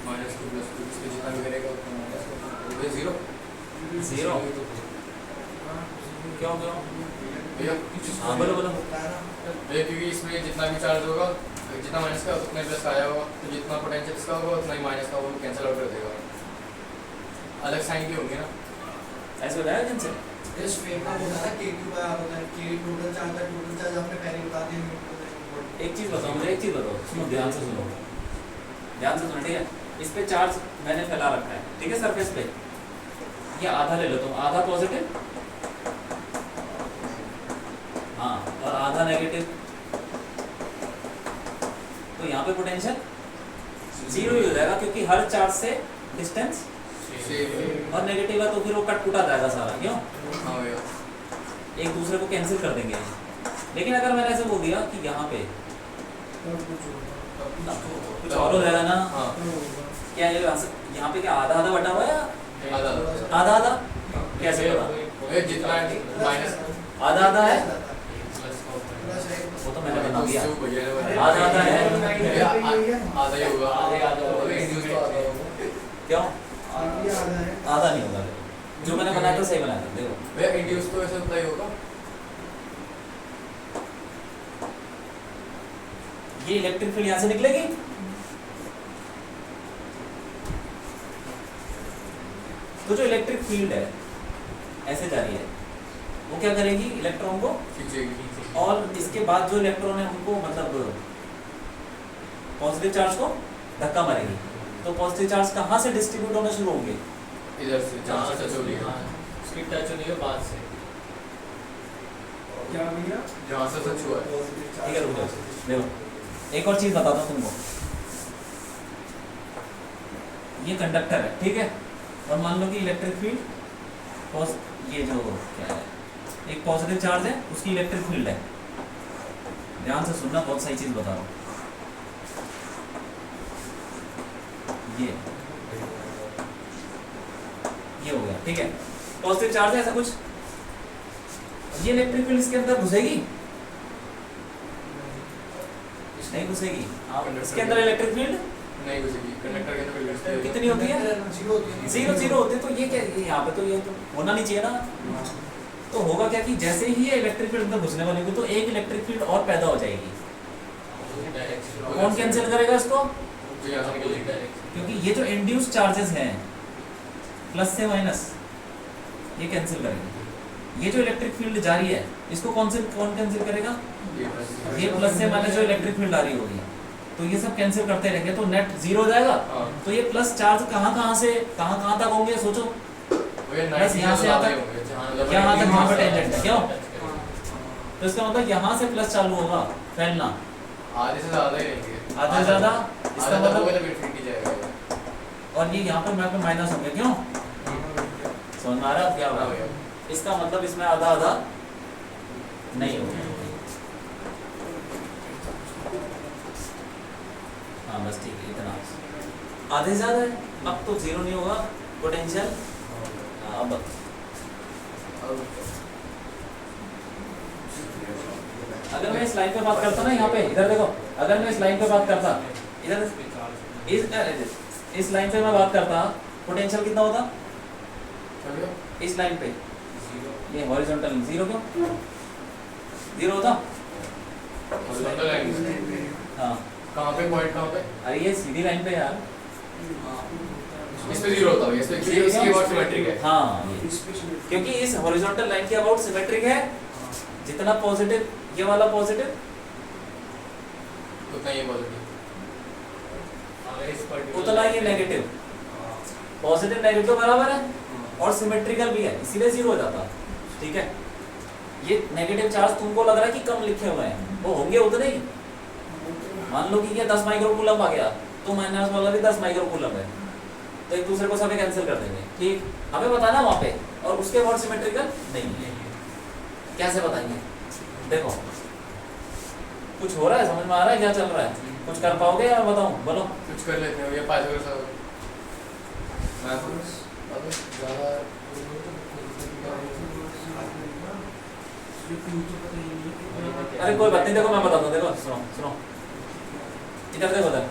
माइनस 2 प्लस 2 इसमें जितना भी करेगा उतना माइनस होगा 0 0 क्यों क्यों भैया हाँ बोलो बोलो भैया क्योंकि इसमें जितना भी चार्ज होगा जितना माइनस का उतना प्लस का आया होगा तो जितना पोटेंशियल इसका होगा उतना ही माइनस का वो कैंसिल आउट कर देगा अलग साइन के होंगे ना ऐसे हो जाएगा कैंसिल इस फेम का होता है K2 बाय R होता है K टोटल चार्ज आपने पहले ही बता दिया एक चीज बताओ मुझे एक चीज बताओ सुनो ध्यान से सुनो ठीक है इस पे चार्ज मैंने फैला रखा है ठीक है सरफेस पे ये आधा ले लो तुम आधा पॉजिटिव हाँ और आधा नेगेटिव तो यहाँ पे पोटेंशियल 0 ही हो जाएगा क्योंकि हर चार्ज से डिस्टेंस और नेगेटिव है तो फिर वो कट कुटा जाएगा सारा क्यों हाँ भैया एक दूसरे को कैंसिल कर देंगे लेकिन अगर मैंने ऐसे बोल दिया कि यहाँ पे कुछ और हो जाएगा ना हाँ क्या ये यहाँ पे क्या आधा आधा बटा हुआ है या आधा आधा आधा कैसे पता भैया जितना माइनस आधा आधा है प्लस है वो तो मैंने बता दिया भैया ने बताया आधा आधा है भैया आधा ही होगा आधा होगा। इंड्यूस तो आधा होगा क्यों ये आधा है आधा नहीं होगा जो मैंने बनाया था सही बनाया था देखो भैया इंड्यूस तो ऐसे उतना ही होगा ये इलेक्ट्रिक फील्ड यहाँ से निकलेगी तो जो इलेक्ट्रिक फील्ड है ऐसे जा रही है वो क्या करेगी इलेक्ट्रॉन को खींचेगी और इसके बाद जो इलेक्ट्रॉन है उनको मतलब पॉजिटिव चार्ज को धक्का मारेगी तो पॉजिटिव चार्ज कहाँ से डिस्ट्रीब्यूट होना शुरू होंगे इधर से जहाँ से टच हो रही है हाँ, उसकी टच होने के बाद से क्या भैया जहाँ से टच हुआ है ठीक है रुक जाओ देखो एक और चीज बताता हूँ तुमको ये कंडक्टर है ठीक है और मान लो कि इलेक्ट्रिक फील्ड ये जो क्या है एक पॉजिटिव चार्ज है उसकी इलेक्ट्रिक फील्ड है ध्यान से सुनना बहुत सही चीज बता रहा हूँ ये हो गया ठीक है पॉजिटिव चार्ज है ऐसा कुछ ये इलेक्ट्रिक फील्ड इसके अंदर घुसेगी नहीं घुसेगी हाँ इसके अंदर इलेक्ट्रिक फील्ड नहीं घुसेगी कंडक्टर के अंदर घुसती कितनी होती है जीरो होती है जीरो जीरो होती है तो ये क्या ये यहाँ पे तो ये तो होना नहीं चाहिए ना तो होगा क्या कि जैसे ही ये इलेक्ट्रिक फील्ड अंदर घुसने वाली होगी तो एक इलेक्ट्रिक फील्ड और पैदा हो जाएगी कौन कैंसिल करेगा इसको जो यहाँ से निकलेगी क्योंकि ये जो इंड्यूस चार्जेस हैं प्लस से माइनस ये कैंसिल करेंगे ये जो इलेक्ट्रिक फील्ड जारी है इसको कौन कैंसिल करेगा ये प्लस से माइनस जो इलेक्ट्रिक फील्ड आ रही होगी तो ये सब कैंसिल करते रहेंगे तो नेट जीरो हो जाएगा हाँ। तो ये प्लस चार्ज कहाँ तक होंगे सोचो बस यहाँ से यहाँ तक यहाँ तक वहाँ पर टेंजेंट है क्यों तो इसका मतलब यहाँ से प्लस चालू होगा फैलना आधे से ज़्यादा ही रहेंगे आधे से ज़्यादा इसका आधा मतलब तो इन्फिनिटी जाएगा और ये यहाँ पर माइनस होंगे क्यों समझ में आ रहा है क्या हाँ होगा भैया इसका मतलब इसमें आधा आधा नहीं होगा हाँ बस ठीक है इतना आधे से ज़्यादा है अब तो जीरो नहीं होगा पोटेंशियल अब अगर मैं इस लाइन पे बात करता ना यहाँ पे इधर देखो अगर मैं इस लाइन पे बात करता इधर इस लाइन पे मैं बात करता पोटेंशियल कितना होता इस लाइन पे ये हॉरिजॉन्टल जीरो क्यों जीरो होता हॉरिजॉन्टल लाइन हाँ कहाँ पे पॉइंट कहाँ पे अरे ये सीधी लाइन पे यार इस पे जीरो होता है इस पे इसकी अबाउट सिमेट्रिक है हाँ ये क्योंकि इस हॉरिजॉन्टल लाइन के अबाउट सिमेट्रिक है जितना पॉजिटिव ये वाला पॉजिटिव उतना ये पॉजिटिव उतना ये नेगेटिव पॉजिटिव नेगेटिव बराबर है और सिमेट्रिकल भी है इसीलिए जीरो हो जाता ठीक है ये नेगेटिव चार्ज तुमको लग रहा है कि कम लिखे हुए हैं वो होंगे उतने ही मान लो कि ये 10 माइक्रोकूलम आ गया तो माइनस वाला भी 10 माइक्रोकूलम है तो एक दूसरे को सब कैंसिल कर देंगे ठीक हमें बताना वहाँ पे और उसके बाद सिमेट्रिकल नहीं है कैसे बताएंगे देखो कुछ हो रहा है समझ में आ रहा है क्या चल रहा है कुछ कर पाओगे या बताऊं बोलो कुछ कर लेते हैं ये पाइथागोरस मैं अब ज़्यादा अरे कोई बात नहीं देखो मैं बताता हूँ देखो सुनो सुनो इधर देखो इधर,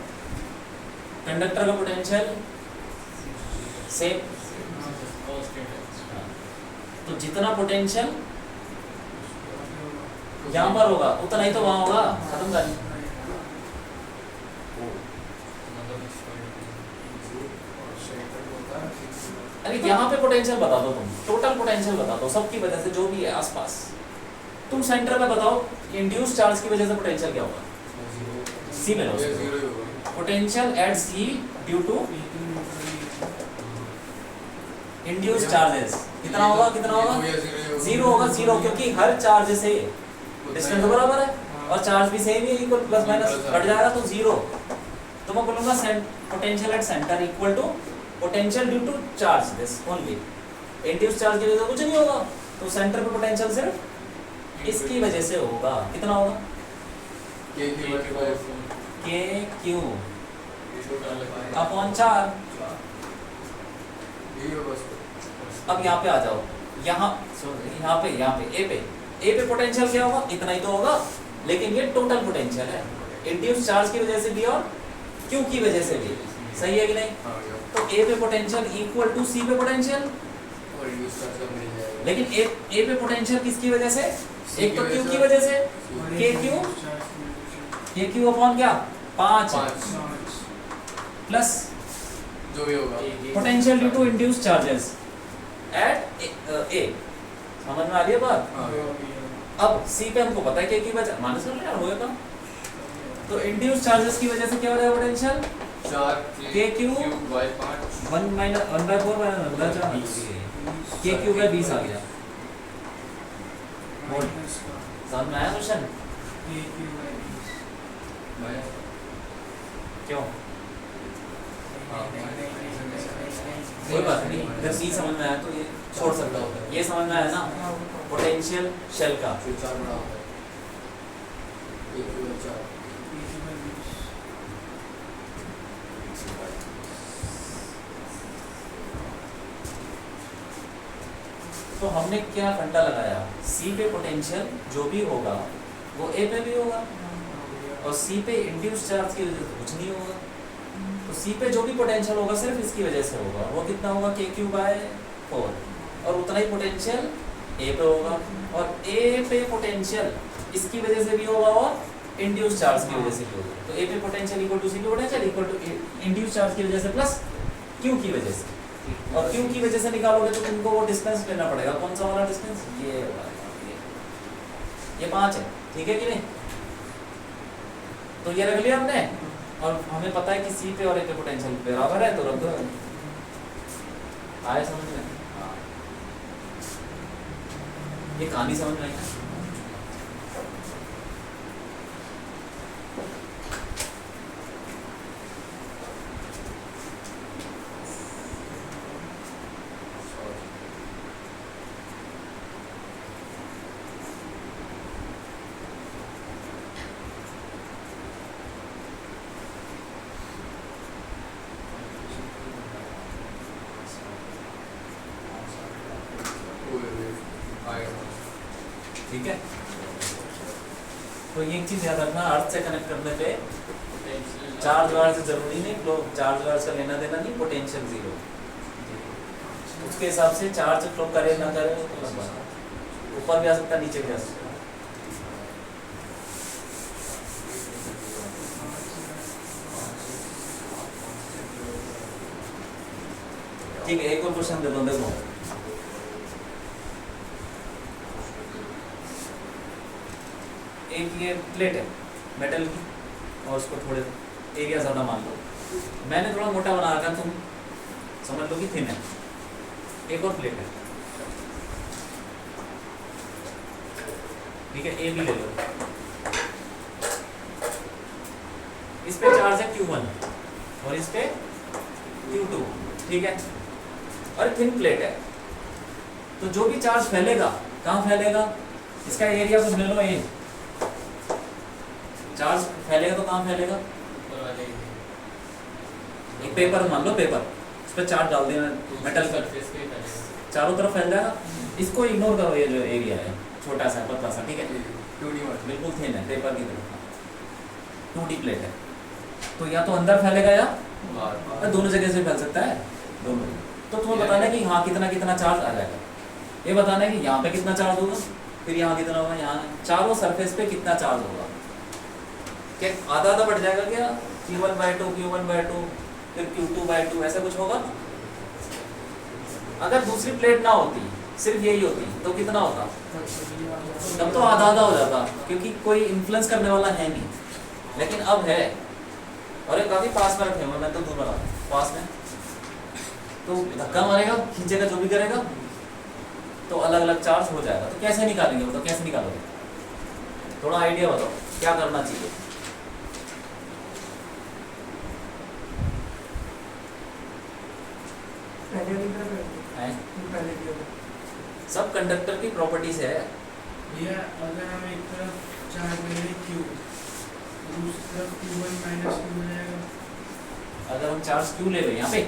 कंडक्टर का पोटेंशियल सेम, तो जितना पोटेंशियल यहाँ पर होगा उतना ही तो वहाँ होगा, खत्म कर। अरे यहाँ पे पोटेंशियल बता दो तुम, टोटल पोटेंशियल बता दो सबकी वजह से जो भी है आसपास। तुम सेंटर में बताओ इंड्यूस चार्ज की वजह से पोटेंशियल क्या होगा, सी में लो potential at C due to induce charges कितना होगा, कितना होगा, जीरो होगा, जीरो, क्योंकि हर चार्ज से डिस्टेंस बराबर है और चार्ज भी सेम ही इक्वल, प्लस माइनस कट जाएगा तो जीरो। तो मैं बोलूंगा potential at centre equal to potential due to charge this only, induce charge की वजह से कुछ नहीं होगा, तो सेंटर पे पोटेंशियल सिर्फ इसकी वजह से होगा, कितना होगा, के क्यू अपॉन 4। अब यहाँ पे आ जाओ, यहाँ पे ए पे पोटेंशियल क्या होगा, इतना ही तो होगा, लेकिन ये टोटल पोटेंशियल है इंड्यूस चार्ज की वजह से भी और क्यू की वजह से भी, सही है कि नहीं। तो ए पे पोटेंशियल इक्वल टू सी पे पोटेंशियल, लेकिन ए पे पोटेंशियल किसकी वजह से, एक तो क्यू की वजह से, के क्यू अपॉन क्या 5 प्लस जो भी होगा potential due to induce charges at A, समझ में आ रही है बात। अब सी पे हमको पता है के की वजह माइनस कर लिया होगा, तो इंड्यूस चार्जेस की वजह से क्या हो रहा है पोटेंशियल 4 के क्यू 5 1 माइनस 1/4 माइनस 1/4 के क्यू बाय 20 आ गया। समझ में आया क्वेश्चन, क्यों कोई बात नहीं, अगर सी समझ में आया तो ये छोड़ सकता हो, ये समझ में आया ना पोटेंशियल शेल का, 4 बड़ा होता है, 1 4 तो हमने क्या फंडा लगाया, सी पे पोटेंशियल जो भी होगा वो ए पे भी होगा, और सी पे इंड्यूस चार्ज की वजह से कुछ नहीं होगा, तो सी पे जो भी पोटेंशियल होगा सिर्फ इसकी वजह से होगा, वो कितना होगा के क्यू बाय 4, और उतना ही पोटेंशियल ए पे होगा, और ए पे पोटेंशियल इसकी वजह से भी होगा और इंड्यूस चार्ज की वजह से भी होगा, तो ए पे पोटेंशियल इक्वल टू सी पे potential equal to induce charge की वजह से प्लस क्यू की वजह से, और क्यू की वजह से निकालोगे तो तुमको वो डिस्टेंस लेना पड़ेगा, कौन सा वाला डिस्टेंस, ये 5 है, ठीक है कि नहीं। तो ये रख लिया हमने, और हमें पता है कि सी पे और ए पे पोटेंशियल बराबर है, तो रख दो, आए समझ में, ये कहानी समझ में आई ना। ठीक है, तो ये एक चीज याद रखना, अर्थ से कनेक्ट करने पे चार्ज वार्ज से जरूरी नहीं, फ्लो चार्ज वार्ज का लेना देना नहीं, पोटेंशियल 0, उसके हिसाब से चार्ज फ्लो करे ना करे, ऊपर भी आ सकता है नीचे भी आ सकता है। ठीक है, एक और क्वेश्चन दे दो, देखो एक ये प्लेट है मेटल की, और उसको थोड़े एरिया ज़्यादा मान लो, मैंने थोड़ा मोटा बना रखा, तुम समझ लो कि थिन है। एक और प्लेट है, ठीक है, ए भी ले लो, इस पे चार्ज है Q1 और इस पे Q2, ठीक है, और थिन प्लेट है, तो जो भी चार्ज फैलेगा कहाँ फैलेगा, इसका एरिया कुछ ले लो, ए चार्ज फैलेगा तो कहाँ फैलेगा, एक पेपर मान लो, पेपर उस पर चार्ज डाल देना मेटल का, चारों तरफ फैल जाएगा, इसको इग्नोर करो, ये जो एरिया है छोटा सा पतला सा, ठीक है, 2D बिल्कुल थिन है पेपर की तरह, 2D प्लेट है, तो या तो अंदर फैलेगा या बाहर दोनों जगह से फैल सकता है, दोनों। तो तुम्हें बताना है कि हाँ कितना कितना चार्ज आ जाएगा, ये बताना है कि यहाँ पे कितना चार्ज होगा, फिर यहाँ कितना होगा, यहाँ चारों सरफेस पे कितना चार्ज होगा। क्या आधा आधा बढ़ जाएगा क्या, Q1/2 Q1/2 फिर Q2/2 ऐसा कुछ होगा। अगर दूसरी प्लेट ना होती, सिर्फ यही होती, तो कितना होता, तब तो आधा आधा हो जाता, क्योंकि कोई इन्फ्लुएंस करने वाला है नहीं। लेकिन अब है, और ये काफी पास में रखे हुए, मैं तो दूर बना पास में, तो धक्का मारेगा, खींचेगा, जो भी करेगा, तो अलग अलग चार्ज हो जाएगा। तो कैसे निकालेंगे, बताओ कैसे निकालोगे, थोड़ा आइडिया बताओ क्या करना चाहिए। हैं? सब कंडक्टर की प्रॉपर्टीज है। ये अगर हम एक तरफ चार्ज लेंगे Q, दूसरी तरफ Q1 माइनस Q हो जाएगा। अगर हम चार्ज Q ले लें यहाँ पे,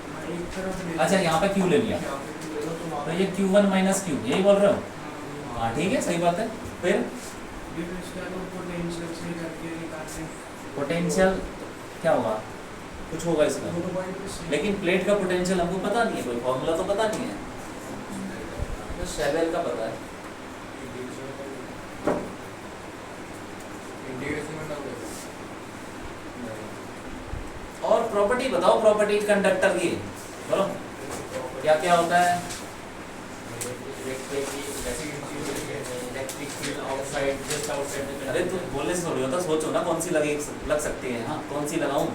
हाँ, एक तरफ ले अच्छा यहाँ पे Q ले लिया, यहाँ पे क्यों ले लो तुम तो ये Q1 माइनस Q, यही बोल रहे हो। हाँ ठीक है, सही बात है। फिर ये तो इसका तो पोटेंशियल से करके निकालते हैं। पोटेंशियल क्या होगा, कुछ होगा इसमें, दोनों पॉइंट पे सेम। लेकिन प्लेट का पोटेंशियल हमको पता नहीं है, कोई फॉर्मूला तो पता नहीं है, तो शेवेल का पता है। इंटीग्रेशन में डाल देगा। और प्रॉपर्टी बताओ, प्रॉपर्टी कंडक्टर की बोलो क्या क्या होता है। Electric field outside, just outside. अरे तुम बोलने से थोड़ी होता, सोचो ना कौन सी लग सकती है, हाँ कौन सी लगाऊं,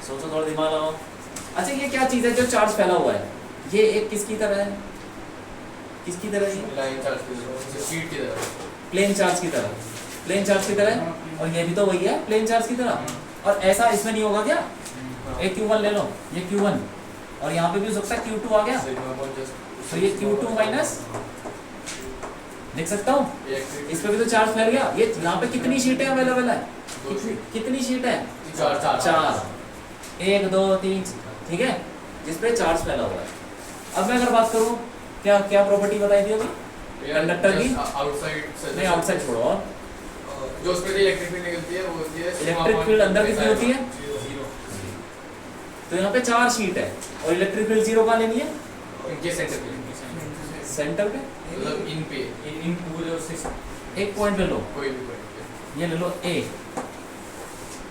सोचो, थोड़ा दिमाग लगाओ। अच्छा ये क्या चीज़ है जो चार्ज फैला हुआ है, ये एक किसकी तरह है, किसकी तरह है, लाइन चार्ज की शीट की तरह। प्लेन चार्ज की तरह, प्लेन चार्ज की तरह, और ये भी तो वही है प्लेन चार्ज की तरह। और ऐसा इसमें नहीं होगा क्या, एक Q1 ले लो, ये Q1, और यहाँ पे भी हो सकता है Q2 आ गया, तो ये Q2 माइनस लिख सकता हूँ, इस पे भी तो चार्ज फैल गया। ये यहाँ पे कितनी शीटें अवेलेबल है, कितनी शीट है, चार, 1 2 3, ठीक है, जिस पे चार्ज फैला हुआ है। अब मैं अगर बात करूँ, क्या क्या प्रॉपर्टी बताई थी अभी कंडक्टर की, आउटसाइड नहीं आउटसाइड छोड़ो, और जो उसमें इलेक्ट्रिक फील्ड निकलती है वो होती है इलेक्ट्रिक फील्ड अंदर कितनी होती है, तो यहाँ पे 4 शीट है, और इलेक्ट्रिक फील्ड 0 कहाँ लेनी है, इनके सेंटर पे, सेंटर पे, मतलब इन पे, इन पूरे उससे एक पॉइंट ले लो, कोई भी पॉइंट ये ले लो A,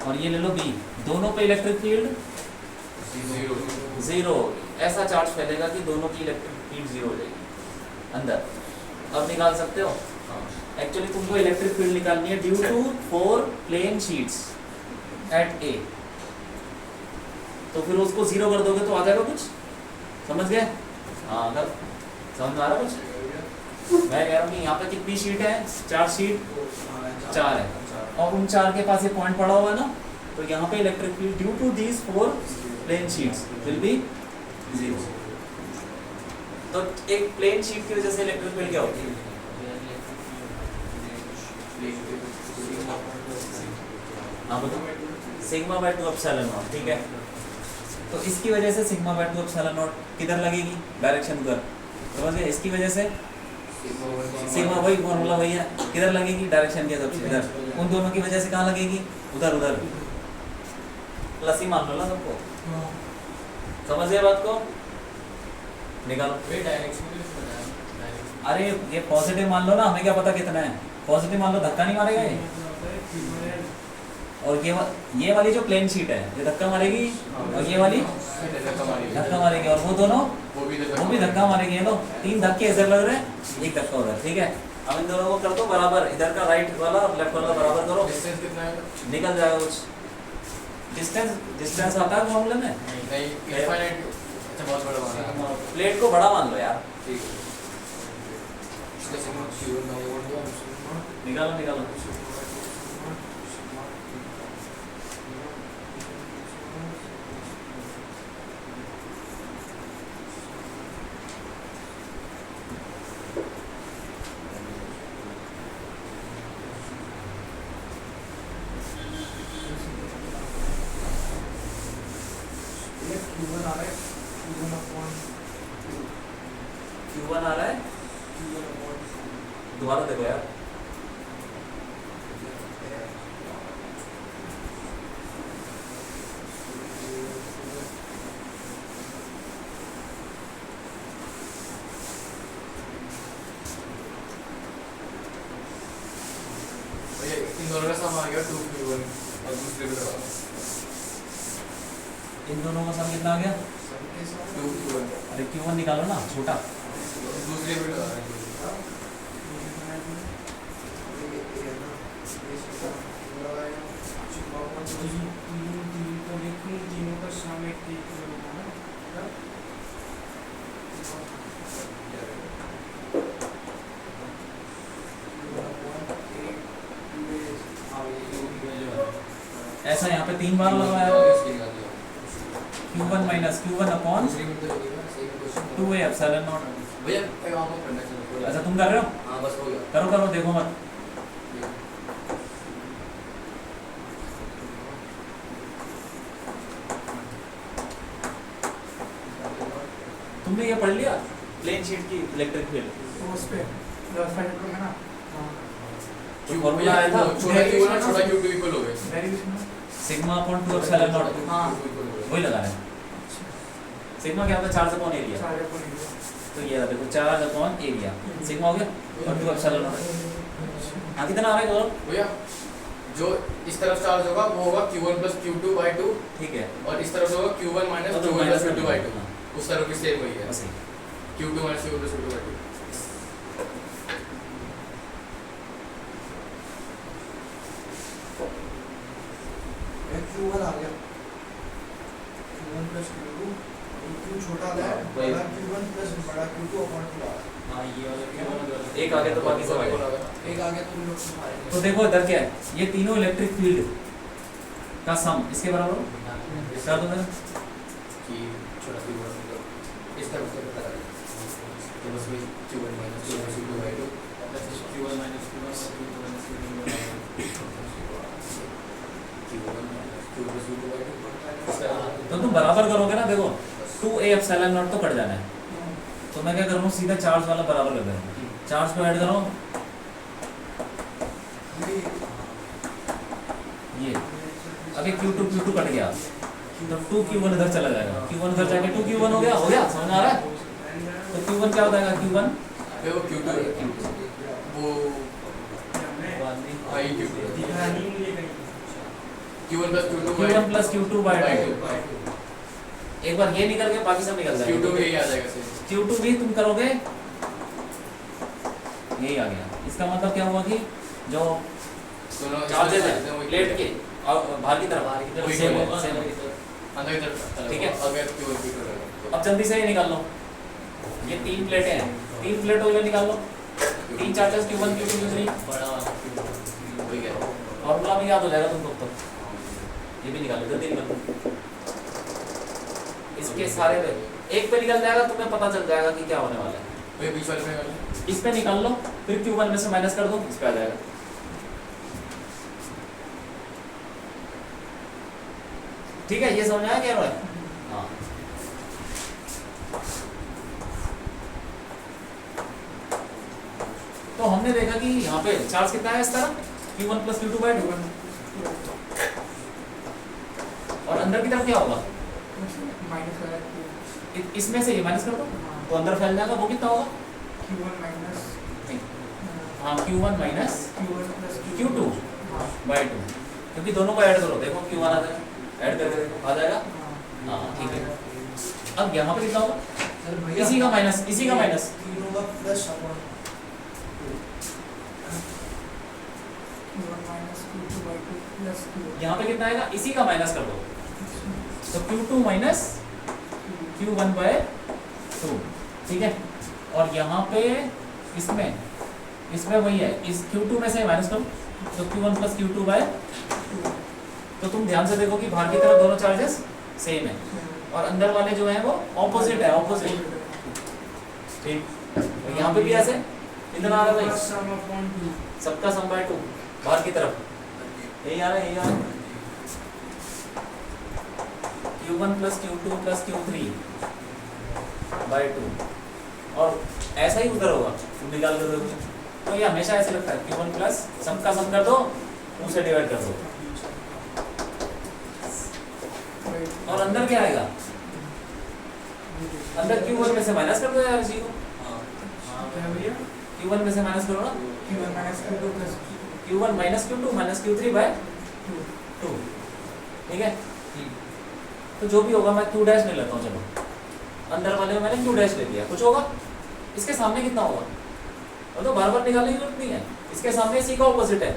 और ये ले लो B, दोनों पे इलेक्ट्रिक फील्ड पे 0, ऐसा चार्ज फैलेगा कि दोनों की इलेक्ट्रिक फील्ड 0 हो जाएगी अंदर। अब निकाल सकते हो, एक्चुअली तुमको इलेक्ट्रिक फील्ड निकालनी है due to 4 plane sheets at A, तो फिर उसको 0 कर दोगे तो आ जाएगा कुछ, समझ गए, हाँ अगर समझ में आ रहा कुछ। मैं कह रहा हूँ कि यहाँ पे कितनी शीट है, 4 शीट, 4 है, और उन 4 के पास ये पॉइंट पड़ा हुआ है ना, तो यहाँ पे electric field due to these 4 plane sheets will be 0। तो एक प्लेन शीट की वजह से इलेक्ट्रिक फील्ड क्या होती है, हाँ बताओ, σ/2 एप्सिलॉन नॉट, ठीक है। तो इसकी वजह से σ/2 एप्सिलॉन नॉट किधर लगेगी, डायरेक्शन उधर, समझ गए, इसकी वजह से सिग्मा, वही फॉर्मूला वही है, किधर लगेगी, डायरेक्शन के हिसाब से इधर, उन दोनों की वजह से कहाँ लगेगी, उधर उधर, प्लस ही मान लो ना सबको, समझ गए बात को, निकालो। वे डायरेक्शन भी डायरेक्शन। अरे ये पॉजिटिव मान लो ना, हमें क्या पता कितना है, पॉजिटिव मान लो, धक्का नहीं मारेगा ये, और ये वाली जो प्लेन शीट है ये धक्का मारेगी, और ये वाली धक्का मारेगी, और वो दोनों वो भी धक्का मारेगी। ये लो 3 धक्के इधर लग रहे हैं, 1 धक्का उधर, ठीक है। अब इन दोनों को कर दो बराबर, इधर का राइट वाला और लेफ्ट वाला बराबर करो, डिस्टेंस कितना है, निकल जाएगा कुछ। डिस्टेंस आता है फॉर्मूले में, नहीं इनफाइनाइट, अच्छा बहुत बड़ा माना है, प्लेट को बड़ा मान लो यार, ठीक है, इसका सिग्मा Q1 ना बोल दिया, निकालो निकालो। Q1 आ रहा है, Q1 आ रहा है, दोबारा देखो यार, गया 2Q1 और दूसरे पे लगा इन दोनों का सम कितना आ गया? सबके साथ 2Q1 अरे Q1 निकालो ना छोटा। दूसरे पे लगा तीनों का सम एक होगा ना। ऐसा यहाँ पे 3 बार लगाया Q1 माइनस Q1 अपॉन दूसरी में तो लगेगा सही क्वेश्चन 2a एप्सिलॉन नॉट। भैया वहाँ पर करना चाहिए अच्छा तुम कर रहे हो? हाँ बस हो गया करो करो देखो मत। तुमने ये पढ़ लिया प्लेन शीट की इलेक्ट्रिक फील्ड? तो उस पे फाइनल है ना। जो फॉर्मूला आया था छोटा Q1 और छोटा Q2 इक्वल हो गए derivation sigma upon 2 epsilon not. हाँ। वही लगा रहे हैं। सिग्मा क्या होता है? Charge upon area. सारे को नहीं तो ये रहा देखो चार्ज अपॉन एरिया सिग्मा हो गया और 2 एप्सिलॉन नॉट। हाँ कितना आ रहा है गौरव? भैया जो इस तरफ चार्ज होगा वो होगा Q1 plus Q2/2 ठीक है और इस तरफ होगा Q1 minus तो Q1 plus minus Q2/2 हाँ, उस तरफ की सेम वही है बस यही। Q2 minus Q1 plus Q2/2 Q1 आ गया Q1 plus Q2 Q छोटा है वही। बड़ा Q1 plus बड़ा Q2 अपॉन 2 हाँ ये वाला एक आगे तो बाकी सब आगे। एक आगे तो हम लोग मारेंगे तो देखो इधर क्या है ये तीनों इलेक्ट्रिक फील्ड का सम इसके बराबर हो कर दो मेरा कि छोटा Q1 मतलब इस तरफ से बता रहा है तो बस वही Q1 minus Q1 plus Q2/2 Q1 minus Q1 Q2 minus Q1 plus Q2/2 तो तुम बराबर करोगे ना देखो 2a एप्सिलॉन नॉट तो कट जाना है तो मैं क्या करूँ सीधा चार्ज वाला बराबर कर दूँ चार्ज को ऐड करो ये अभी Q2 कट गया तो 2Q1 इधर चला जाएगा Q1 इधर जाके 2Q1 हो गया समझ आ रहा है? तो Q1 क्या हो जाएगा Q1 वो Q2 वो आई Q2 Q1 plus Q2 Q1 plus Q2/2 एक बार ये निकल के बाकी सब निकल जाएगा Q2 में यही आ जाएगा सही Q2 भी तुम करोगे यही आ गया इसका मतलब क्या हुआ कि जो दोनों चार्जेस है प्लेट के और बाहर की तरफ वही सेम होगा। है सेम है। अंदर की तरफ ठीक है। अगर Q1 Q2 रहेगा अब जल्दी से ये निकाल लो ये 3 प्लेटें हैं 3 प्लेटों के निकाल लो 3 चार्जेस Q1 Q2 Q3 बड़ा वही है फॉर्मूला भी याद हो जाएगा तुमको तो ये भी निकाल लो जल्दी निकाल लो इसके सारे पे एक पे निकल जाएगा तुम्हें पता चल जाएगा कि क्या होने वाला है वही बीच वाले में वाले इस पे निकाल लो फिर Q1 में से माइनस कर दो इस पे आ जाएगा ठीक है ये समझ आया क्या है? हाँ तो हमने देखा कि यहाँ पे चार्ज कितना है इस तरह Q1 plus Q2/2 और अंदर की तरफ क्या होगा माइनस करा इसमें से ये माइनस कर दो तो अंदर फैल जाएगा वो कितना होगा Q1 माइनस हाँ Q1 minus Q1 plus Q2/2 क्योंकि दोनों को ऐड करो देखो Q1 आ जाएगा ऐड करके देखो आ जाएगा हाँ ठीक है अब यहाँ पे कितना होगा सर भैया इसी का माइनस तीनों का plus upon Q1 minus Q2/2 plus Q1 यहाँ पे कितना आएगा इसी का माइनस कर दो तो Q2 minus Q1/2 ठीक है और यहाँ पे इसमें वही है इस Q2 में से माइनस करो तो Q1 plus Q2/2 तो तुम ध्यान से देखो कि बाहर की तरफ दोनों चार्जेस सेम है और अंदर वाले जो है वो ऑपोजिट है ऑपोजिट ठीक तो यहाँ पे भी ऐसे इतना आ रहा है भाई सम अपॉन 2 सबका सम बाय 2 बाहर की तरफ यही आ रहा है यही आ रहा है Q1 plus Q2 plus Q3/2 और ऐसा ही उधर होगा तुम निकाल कर दोगे तो ये हमेशा ऐसे लगता है Q1 प्लस सम का सम कर दो उसे डिवाइड कर दो और अंदर क्या आएगा अंदर Q1 में से माइनस कर दो यार इसी को क्या भैया Q1 में से माइनस करो ना Q1 minus Q2 plus Q1 minus Q2 minus Q3 by 2, ठीक है। तो जो भी होगा मैं Q डैश ले लेता हूँ, चलो अंदर वाले में मैंने Q डैश ले लिया, कुछ होगा इसके सामने कितना होगा, और तो बार बार निकालने की जरूरत नहीं है, इसके सामने C का ऑपोजिट है,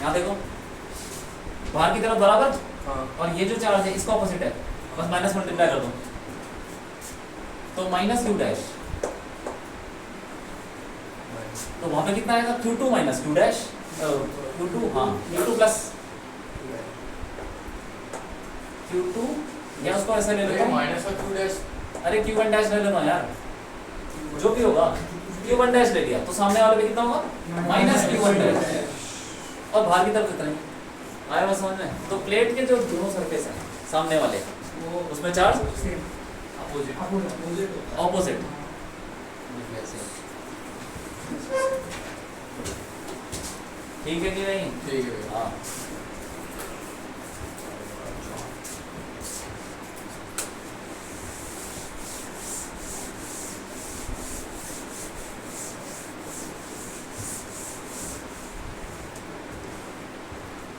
यहाँ देखो बाहर की तरफ बराबर, और ये जो चार्ज है इसका ऑपोजिट है, बस माइनस मल्टीप्लाई कर दो, तो माइनस Q डैश, तो वहां पे कितना आएगा Q2 minus Q dash, Q2 हाँ Q2 प्लस Q2, या उसको ऐसे ले लेता हूँ माइनस का Q डैश, अरे Q1 डैश ले लेना यार, जो भी होगा Q1 डैश ले लिया, तो सामने वाले पे कितना होगा माइनस Q1 डैश, और बाहर की तरफ कितना है आया बस समझ में। तो प्लेट के जो दोनों सरफेस हैं सामने वाले, उसमें चार्ज ऑपोजिट, ठीक है कि नहीं, ठीक है। हाँ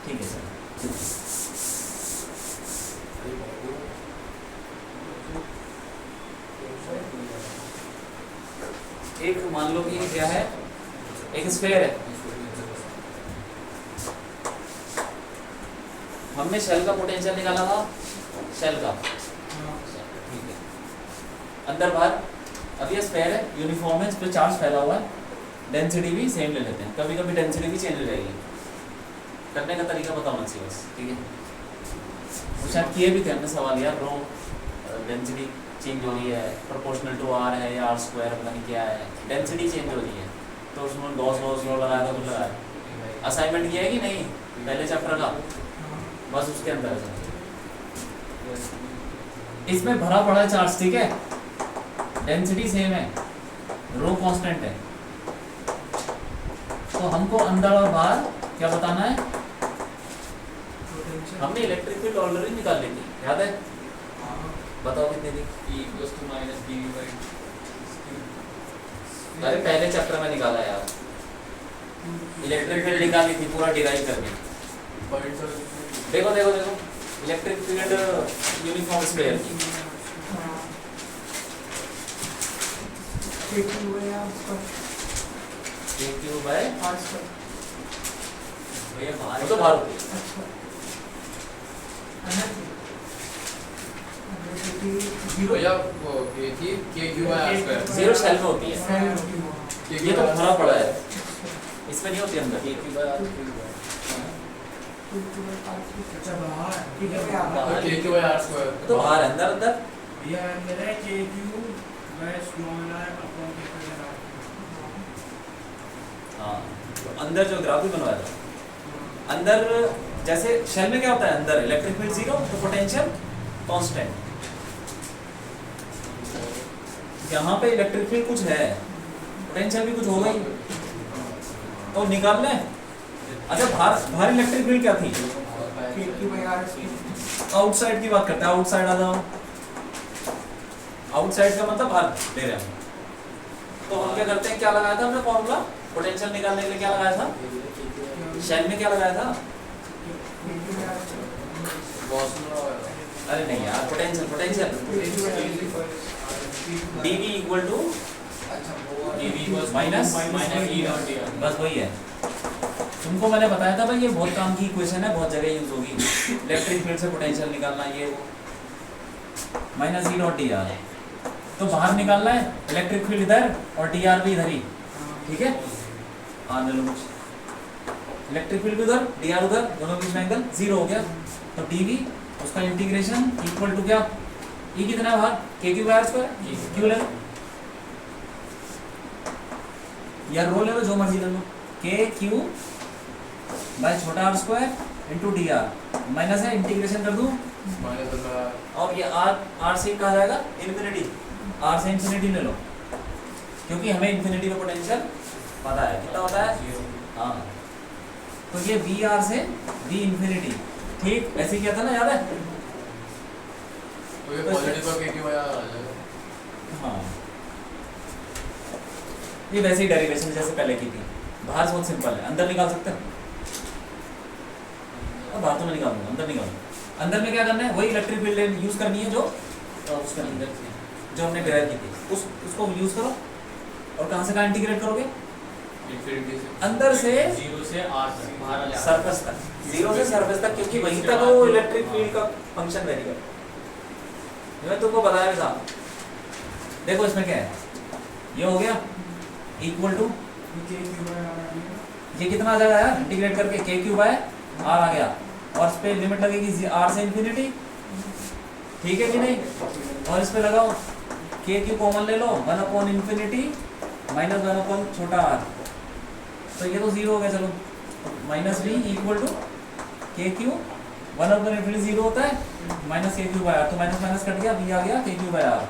ठीक है सर। एक मान लो कि क्या है, एक स्फेयर है, हमने शेल का पोटेंशियल निकाला था, शेल का, ठीक है, अंदर बाहर, अब ये स्फेयर है, यूनिफॉर्म है, इस पर चार्ज फैला हुआ है, डेंसिटी भी सेम ले लेते हैं, कभी कभी डेंसिटी भी चेंज हो जाएगी, करने का तरीका पता होना चाहिए बस, ठीक है। वो शायद किए भी थे हमने सवाल यार, रो डेंसिटी चेंज हो रही है, प्रोपोर्शनल टू आर है या आर स्क्वायर पता नहीं क्या है, डेंसिटी चेंज हो रही है, तो उसमें गॉस लॉ लगाया था, कुछ लगाया, असाइनमेंट किया है कि नहीं पहले चैप्टर का, बस उसके अंदर है, इसमें भरा पड़ा है चार्ज, ठीक है, डेंसिटी सेम है, रो कांस्टेंट है, तो हमको अंदर और बाहर क्या बताना है, हमने इलेक्ट्रिक फील्ड ऑलरेडी निकाल ली थी, याद है, बताओ कितनी थी, E equals to minus dV by अरे पहले चैप्टर में निकाला यार, इलेक्ट्रिक फील्ड निकाली थी पूरा डिराइव करके, देखो देखो देखो इलेक्ट्रिक फील्ड यूनिफॉर्म स्फीयर की, Q बाय भैया बाहर वो तो बाहर होती है, भैया वो ये थी KQ by R square, zero shell में होती है, ये तो भरा पड़ा है, इसमें नहीं होती अंदर, KQ by R cube है। अच्छा बाहर, ठीक है KQ by R square, तो बाहर है, अंदर अंदर भैया अंदर है KQ by small r upon capital R, हाँ, तो अंदर जो ग्राफ भी बनवाया था, अंदर जैसे शेल में क्या होता है, अंदर इलेक्ट्रिक फील्ड जीरो, तो पोटेंशियल कांस्टेंट, यहाँ पे इलेक्ट्रिक फील्ड कुछ है, पोटेंशियल भी कुछ होगा ही, तो निकाल लें। अच्छा बाहर इलेक्ट्रिक फील्ड क्या थी, आउटसाइड की बात करते हैं, आउटसाइड आ जाओ, आउटसाइड का मतलब बाहर ले रहे हैं, तो हम क्या करते हैं, क्या लगाया था हमने फॉर्मूला पोटेंशियल निकालने के लिए, क्या लगाया था, शेल में क्या लगाया था, अरे नहीं यार, potential dV equal to dV equals minus E dot dr। बस वही है, तुमको मैंने बताया था भाई ये बहुत काम की इक्वेशन है, बहुत जगह यूज होगी, इलेक्ट्रिक फील्ड से पोटेंशियल निकालना, ये वो माइनस E डॉट dr, तो बाहर निकालना है इलेक्ट्रिक फील्ड इधर और dr भी इधर ही, ठीक है, आने लो, इलेक्ट्रिक फील्ड उधर dr उधर, दोनों बीच में एंगल 0 हो गया, तो dV उसका इंटीग्रेशन इक्वल टू क्या, E कितना है बाहर, KQ by R square, Q ले लो या रो ले लो, जो मर्जी ले लो, KQ बाय छोटा R square into dr, minus है, इंटीग्रेशन कर दूं, और ये R से कहा जाएगा इन्फिनिटी, R से इन्फिनिटी ले लो, क्योंकि हमें इन्फिनिटी का पोटेंशियल पता है, कितना होता है, हाँ, तो ये VR से V इन्फिनिटी, ठीक, ऐसे किया था ना, याद है, तो ये पॉजिटिव का KQ by R आ जाएगा, हाँ, ये वैसे ही डेरिवेशन जैसे पहले की थी, बाहर बहुत सिंपल है, अंदर निकाल सकते हैं, अब बाहर तो मैं निकाल दूंगा, अंदर निकाल दूंगा। अंदर में क्या करना है, वही इलेक्ट्रिक फील्ड यूज करनी है जो उसके अंदर थी, जो हमने डिराइव की थी, उसको यूज करो। और कहाँ से कहाँ इंटीग्रेट करोगे, इंफिनिटी से अंदर से 0 से R तक बाहर आ जाए। सरफेस तक, 0 से सरफेस तक, क्योंकि वहीं तक वो इलेक्ट्रिक फील्ड का फंक्शन वेरी करता है। मैं तुमको बताया था, देखो इसमें क्या है, ये हो गया इक्वल टू, ये कितना आ जाएगा यार इंटीग्रेट करके, के क्यू बाय आर आ गया, और इस पे लिमिट लगेगी आर से इन्फिनिटी, ठीक है कि नहीं। और इस पे लगाओ के क्यू कॉमन ले लो, 1 अपॉन इन्फिनिटी माइनस 1 अपॉन छोटा आर, तो ये तो 0 हो गया। चलो minus B equal to K Q, 1 upon infinity 0 होता है, minus K Q by are, तो माइनस माइनस कट गया, बी आ गया के क्यू बाय आर।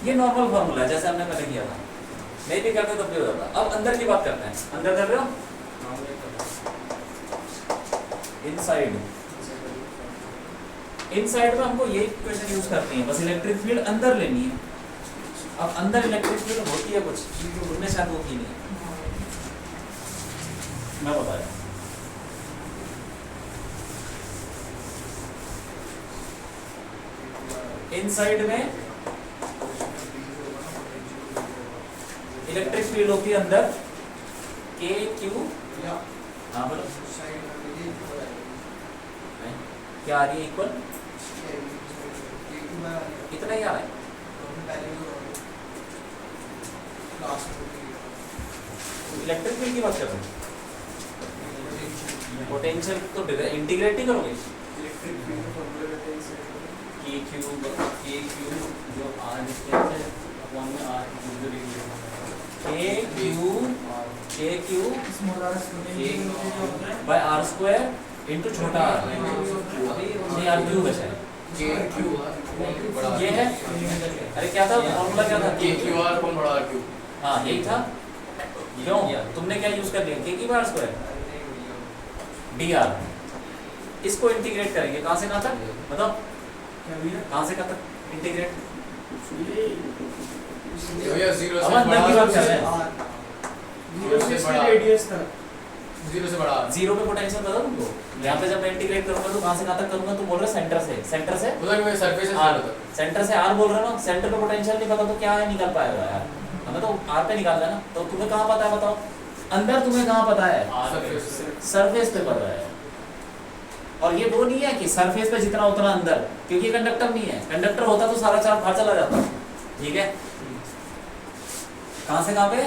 ये नॉर्मल फार्मूला है जैसे हमने पहले किया था, नहीं भी करते तब भी हो जाता। अब अंदर की बात करते हैं, अंदर कर रहे हो, इनसाइड, इनसाइड में हमको ये इक्वेशन यूज करनी है, बस इलेक्ट्रिक फील्ड अंदर लेनी है। अब अंदर इलेक्ट्रिक फील्ड होती है कुछ, उनमें शायद होती नहीं है, मैं बताया। इनसाइड में इलेक्ट्रिक फील्ड होती है अंदर के क्यू, हाँ बोलो क्या आ रही है, इक्वल इतना ही आ रहा है। इलेक्ट्रिक फील्ड की बात कर रहे हैं, पोटेंशियल तो इंटीग्रेट ही करोगे, के क्यू जो R डिस्टेंस है अपॉन में R जो radius K Q by R square into छोटा आर, नहीं आर क्यूब है शायद, के क्यू बड़ा ये है। अरे क्या था फॉर्मूला, क्या था, के क्यू आर कौन बड़ा आर क्यू, हाँ यही था। क्यों तुमने क्या यूज कर लिया, K Q by R square D R, इसको इंटीग्रेट करेंगे कहाँ से कहाँ तक, बताओ कहाँ से कहाँ तक इंटीग्रेट, भैया 0 अब से अंदर की बात कर रहे बड़ा, हैं। 0 से बड़ा, रेडियस तक 0 से बड़ा, 0 पे पोटेंशियल बता तुमको, यहाँ पे जब मैं इंटीग्रेट करूंगा तो कहाँ से कहाँ तक करूंगा, तुम बोल रहे हो सेंटर से, सेंटर से उधर में सरफेस से आर, ज़्यादा था। सेंटर से आर बोल रहे हो ना, सेंटर पे पोटेंशियल नहीं पता तो क्या है निकल पाएगा यार, हमें तो आर पे निकालना है ना, तो तुम्हें कहाँ पता है बताओ, अंदर तुम्हें कहाँ पता है, सरफेस पे पता है। और ये वो नहीं है कि सरफेस पे जितना उतना अंदर, क्योंकि ये कंडक्टर नहीं है, कंडक्टर होता तो सारा चार्ज बाहर चला जाता, ठीक है। कहाँ से कहाँ पे,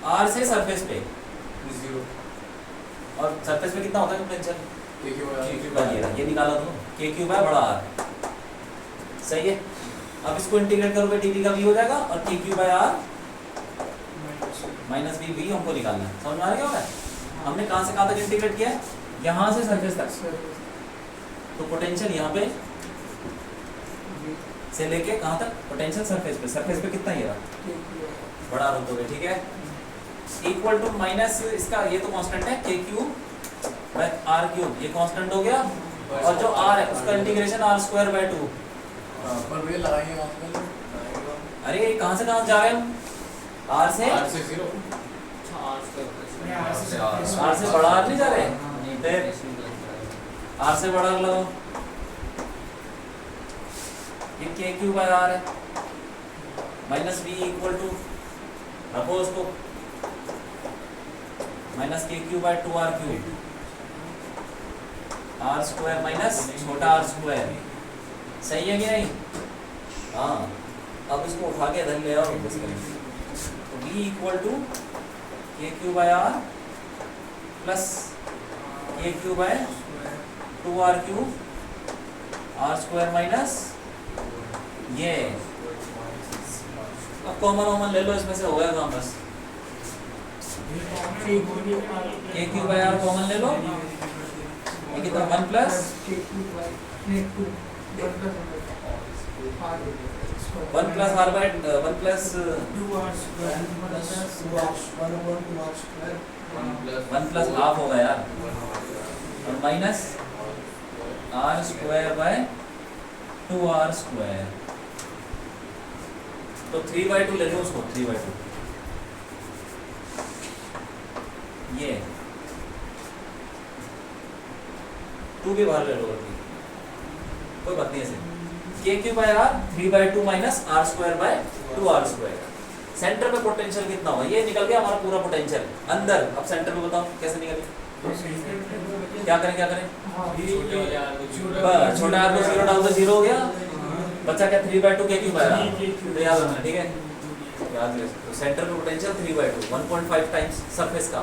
आर से सरफेस पे, 0 और सरफेस पे कितना होता है पोटेंशियल, के क्यू आर, के क्यू बाय ये निकाला तो के क्यू बाय बड़ा आर, सही है। अब इसको इंटीग्रेट करोगे डीवी का वी हो जाएगा, और K Q by R minus B, V हमको निकालना है, समझ में आ रहा है। हमने कहाँ से कहाँ तक इंटीग्रेट किया है, यहाँ से सरफेस तक, तो पोटेंशियल यहाँ पे से लेके कहाँ तक, पोटेंशियल सरफेस पे कितना ये रहा, बड़ा रूप हो गया, ठीक है। इक्वल टू माइनस इसका ये तो कांस्टेंट है के क्यू बाय आर क्यूब, ये कांस्टेंट हो गया, और जो आर है उसका इंटीग्रेशन आर स्क्वायर बाय 2। पर वे लगाएंगे वहाँ पे, अरे ये कहाँ से कहाँ जा रहे हैं हम, आर से 0 आर से बड़ा आर नहीं जा रहे, आर से बड़ा आर लगाओ, ये के क्यू बाय आर है, माइनस बी इक्वल टू रखो उसको minus K Q by 2 R cube, R square minus छोटा आर स्क्वायर, सही है कि नहीं। हाँ अब इसको उठा के इधर ले आओ, तो B equal to K Q by R plus K Q by 2 R cube, R square minus ये, अब कॉमन ले लो इसमें से, हो गया काम बस, के क्यू बाय आर कॉमन ले लो, ये कितना 1 plus 1 plus R by 1 plus 1 plus half होगा यार, और minus R square by 2 R square, तो 3/2 ले लो उसको, 3/2 ये 2 भी बाहर ले लो गलती, कोई बात नहीं ऐसे। K Q by R 3/2 minus R square by 2r स्क्वायर। सेंटर पे पोटेंशियल कितना होगा, ये निकल गया हमारा पूरा पोटेंशियल अंदर। अब सेंटर पे बताओ कैसे निकले, क्या करें क्या करें? छोटे वाले आर को बस छोटा आर को 0 डाल दो, 0 हो गया। बचा क्या 3/2 के क्यू बाय आर, तो याद रखना ठीक है, याद रखना। तो सेंटर पे पोटेंशियल 3/2 1.5 टाइम्स सरफेस का।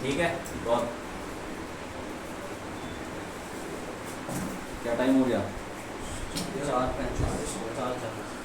ठीक है, बहुत क्या टाइम हो गया? 4:45 4:40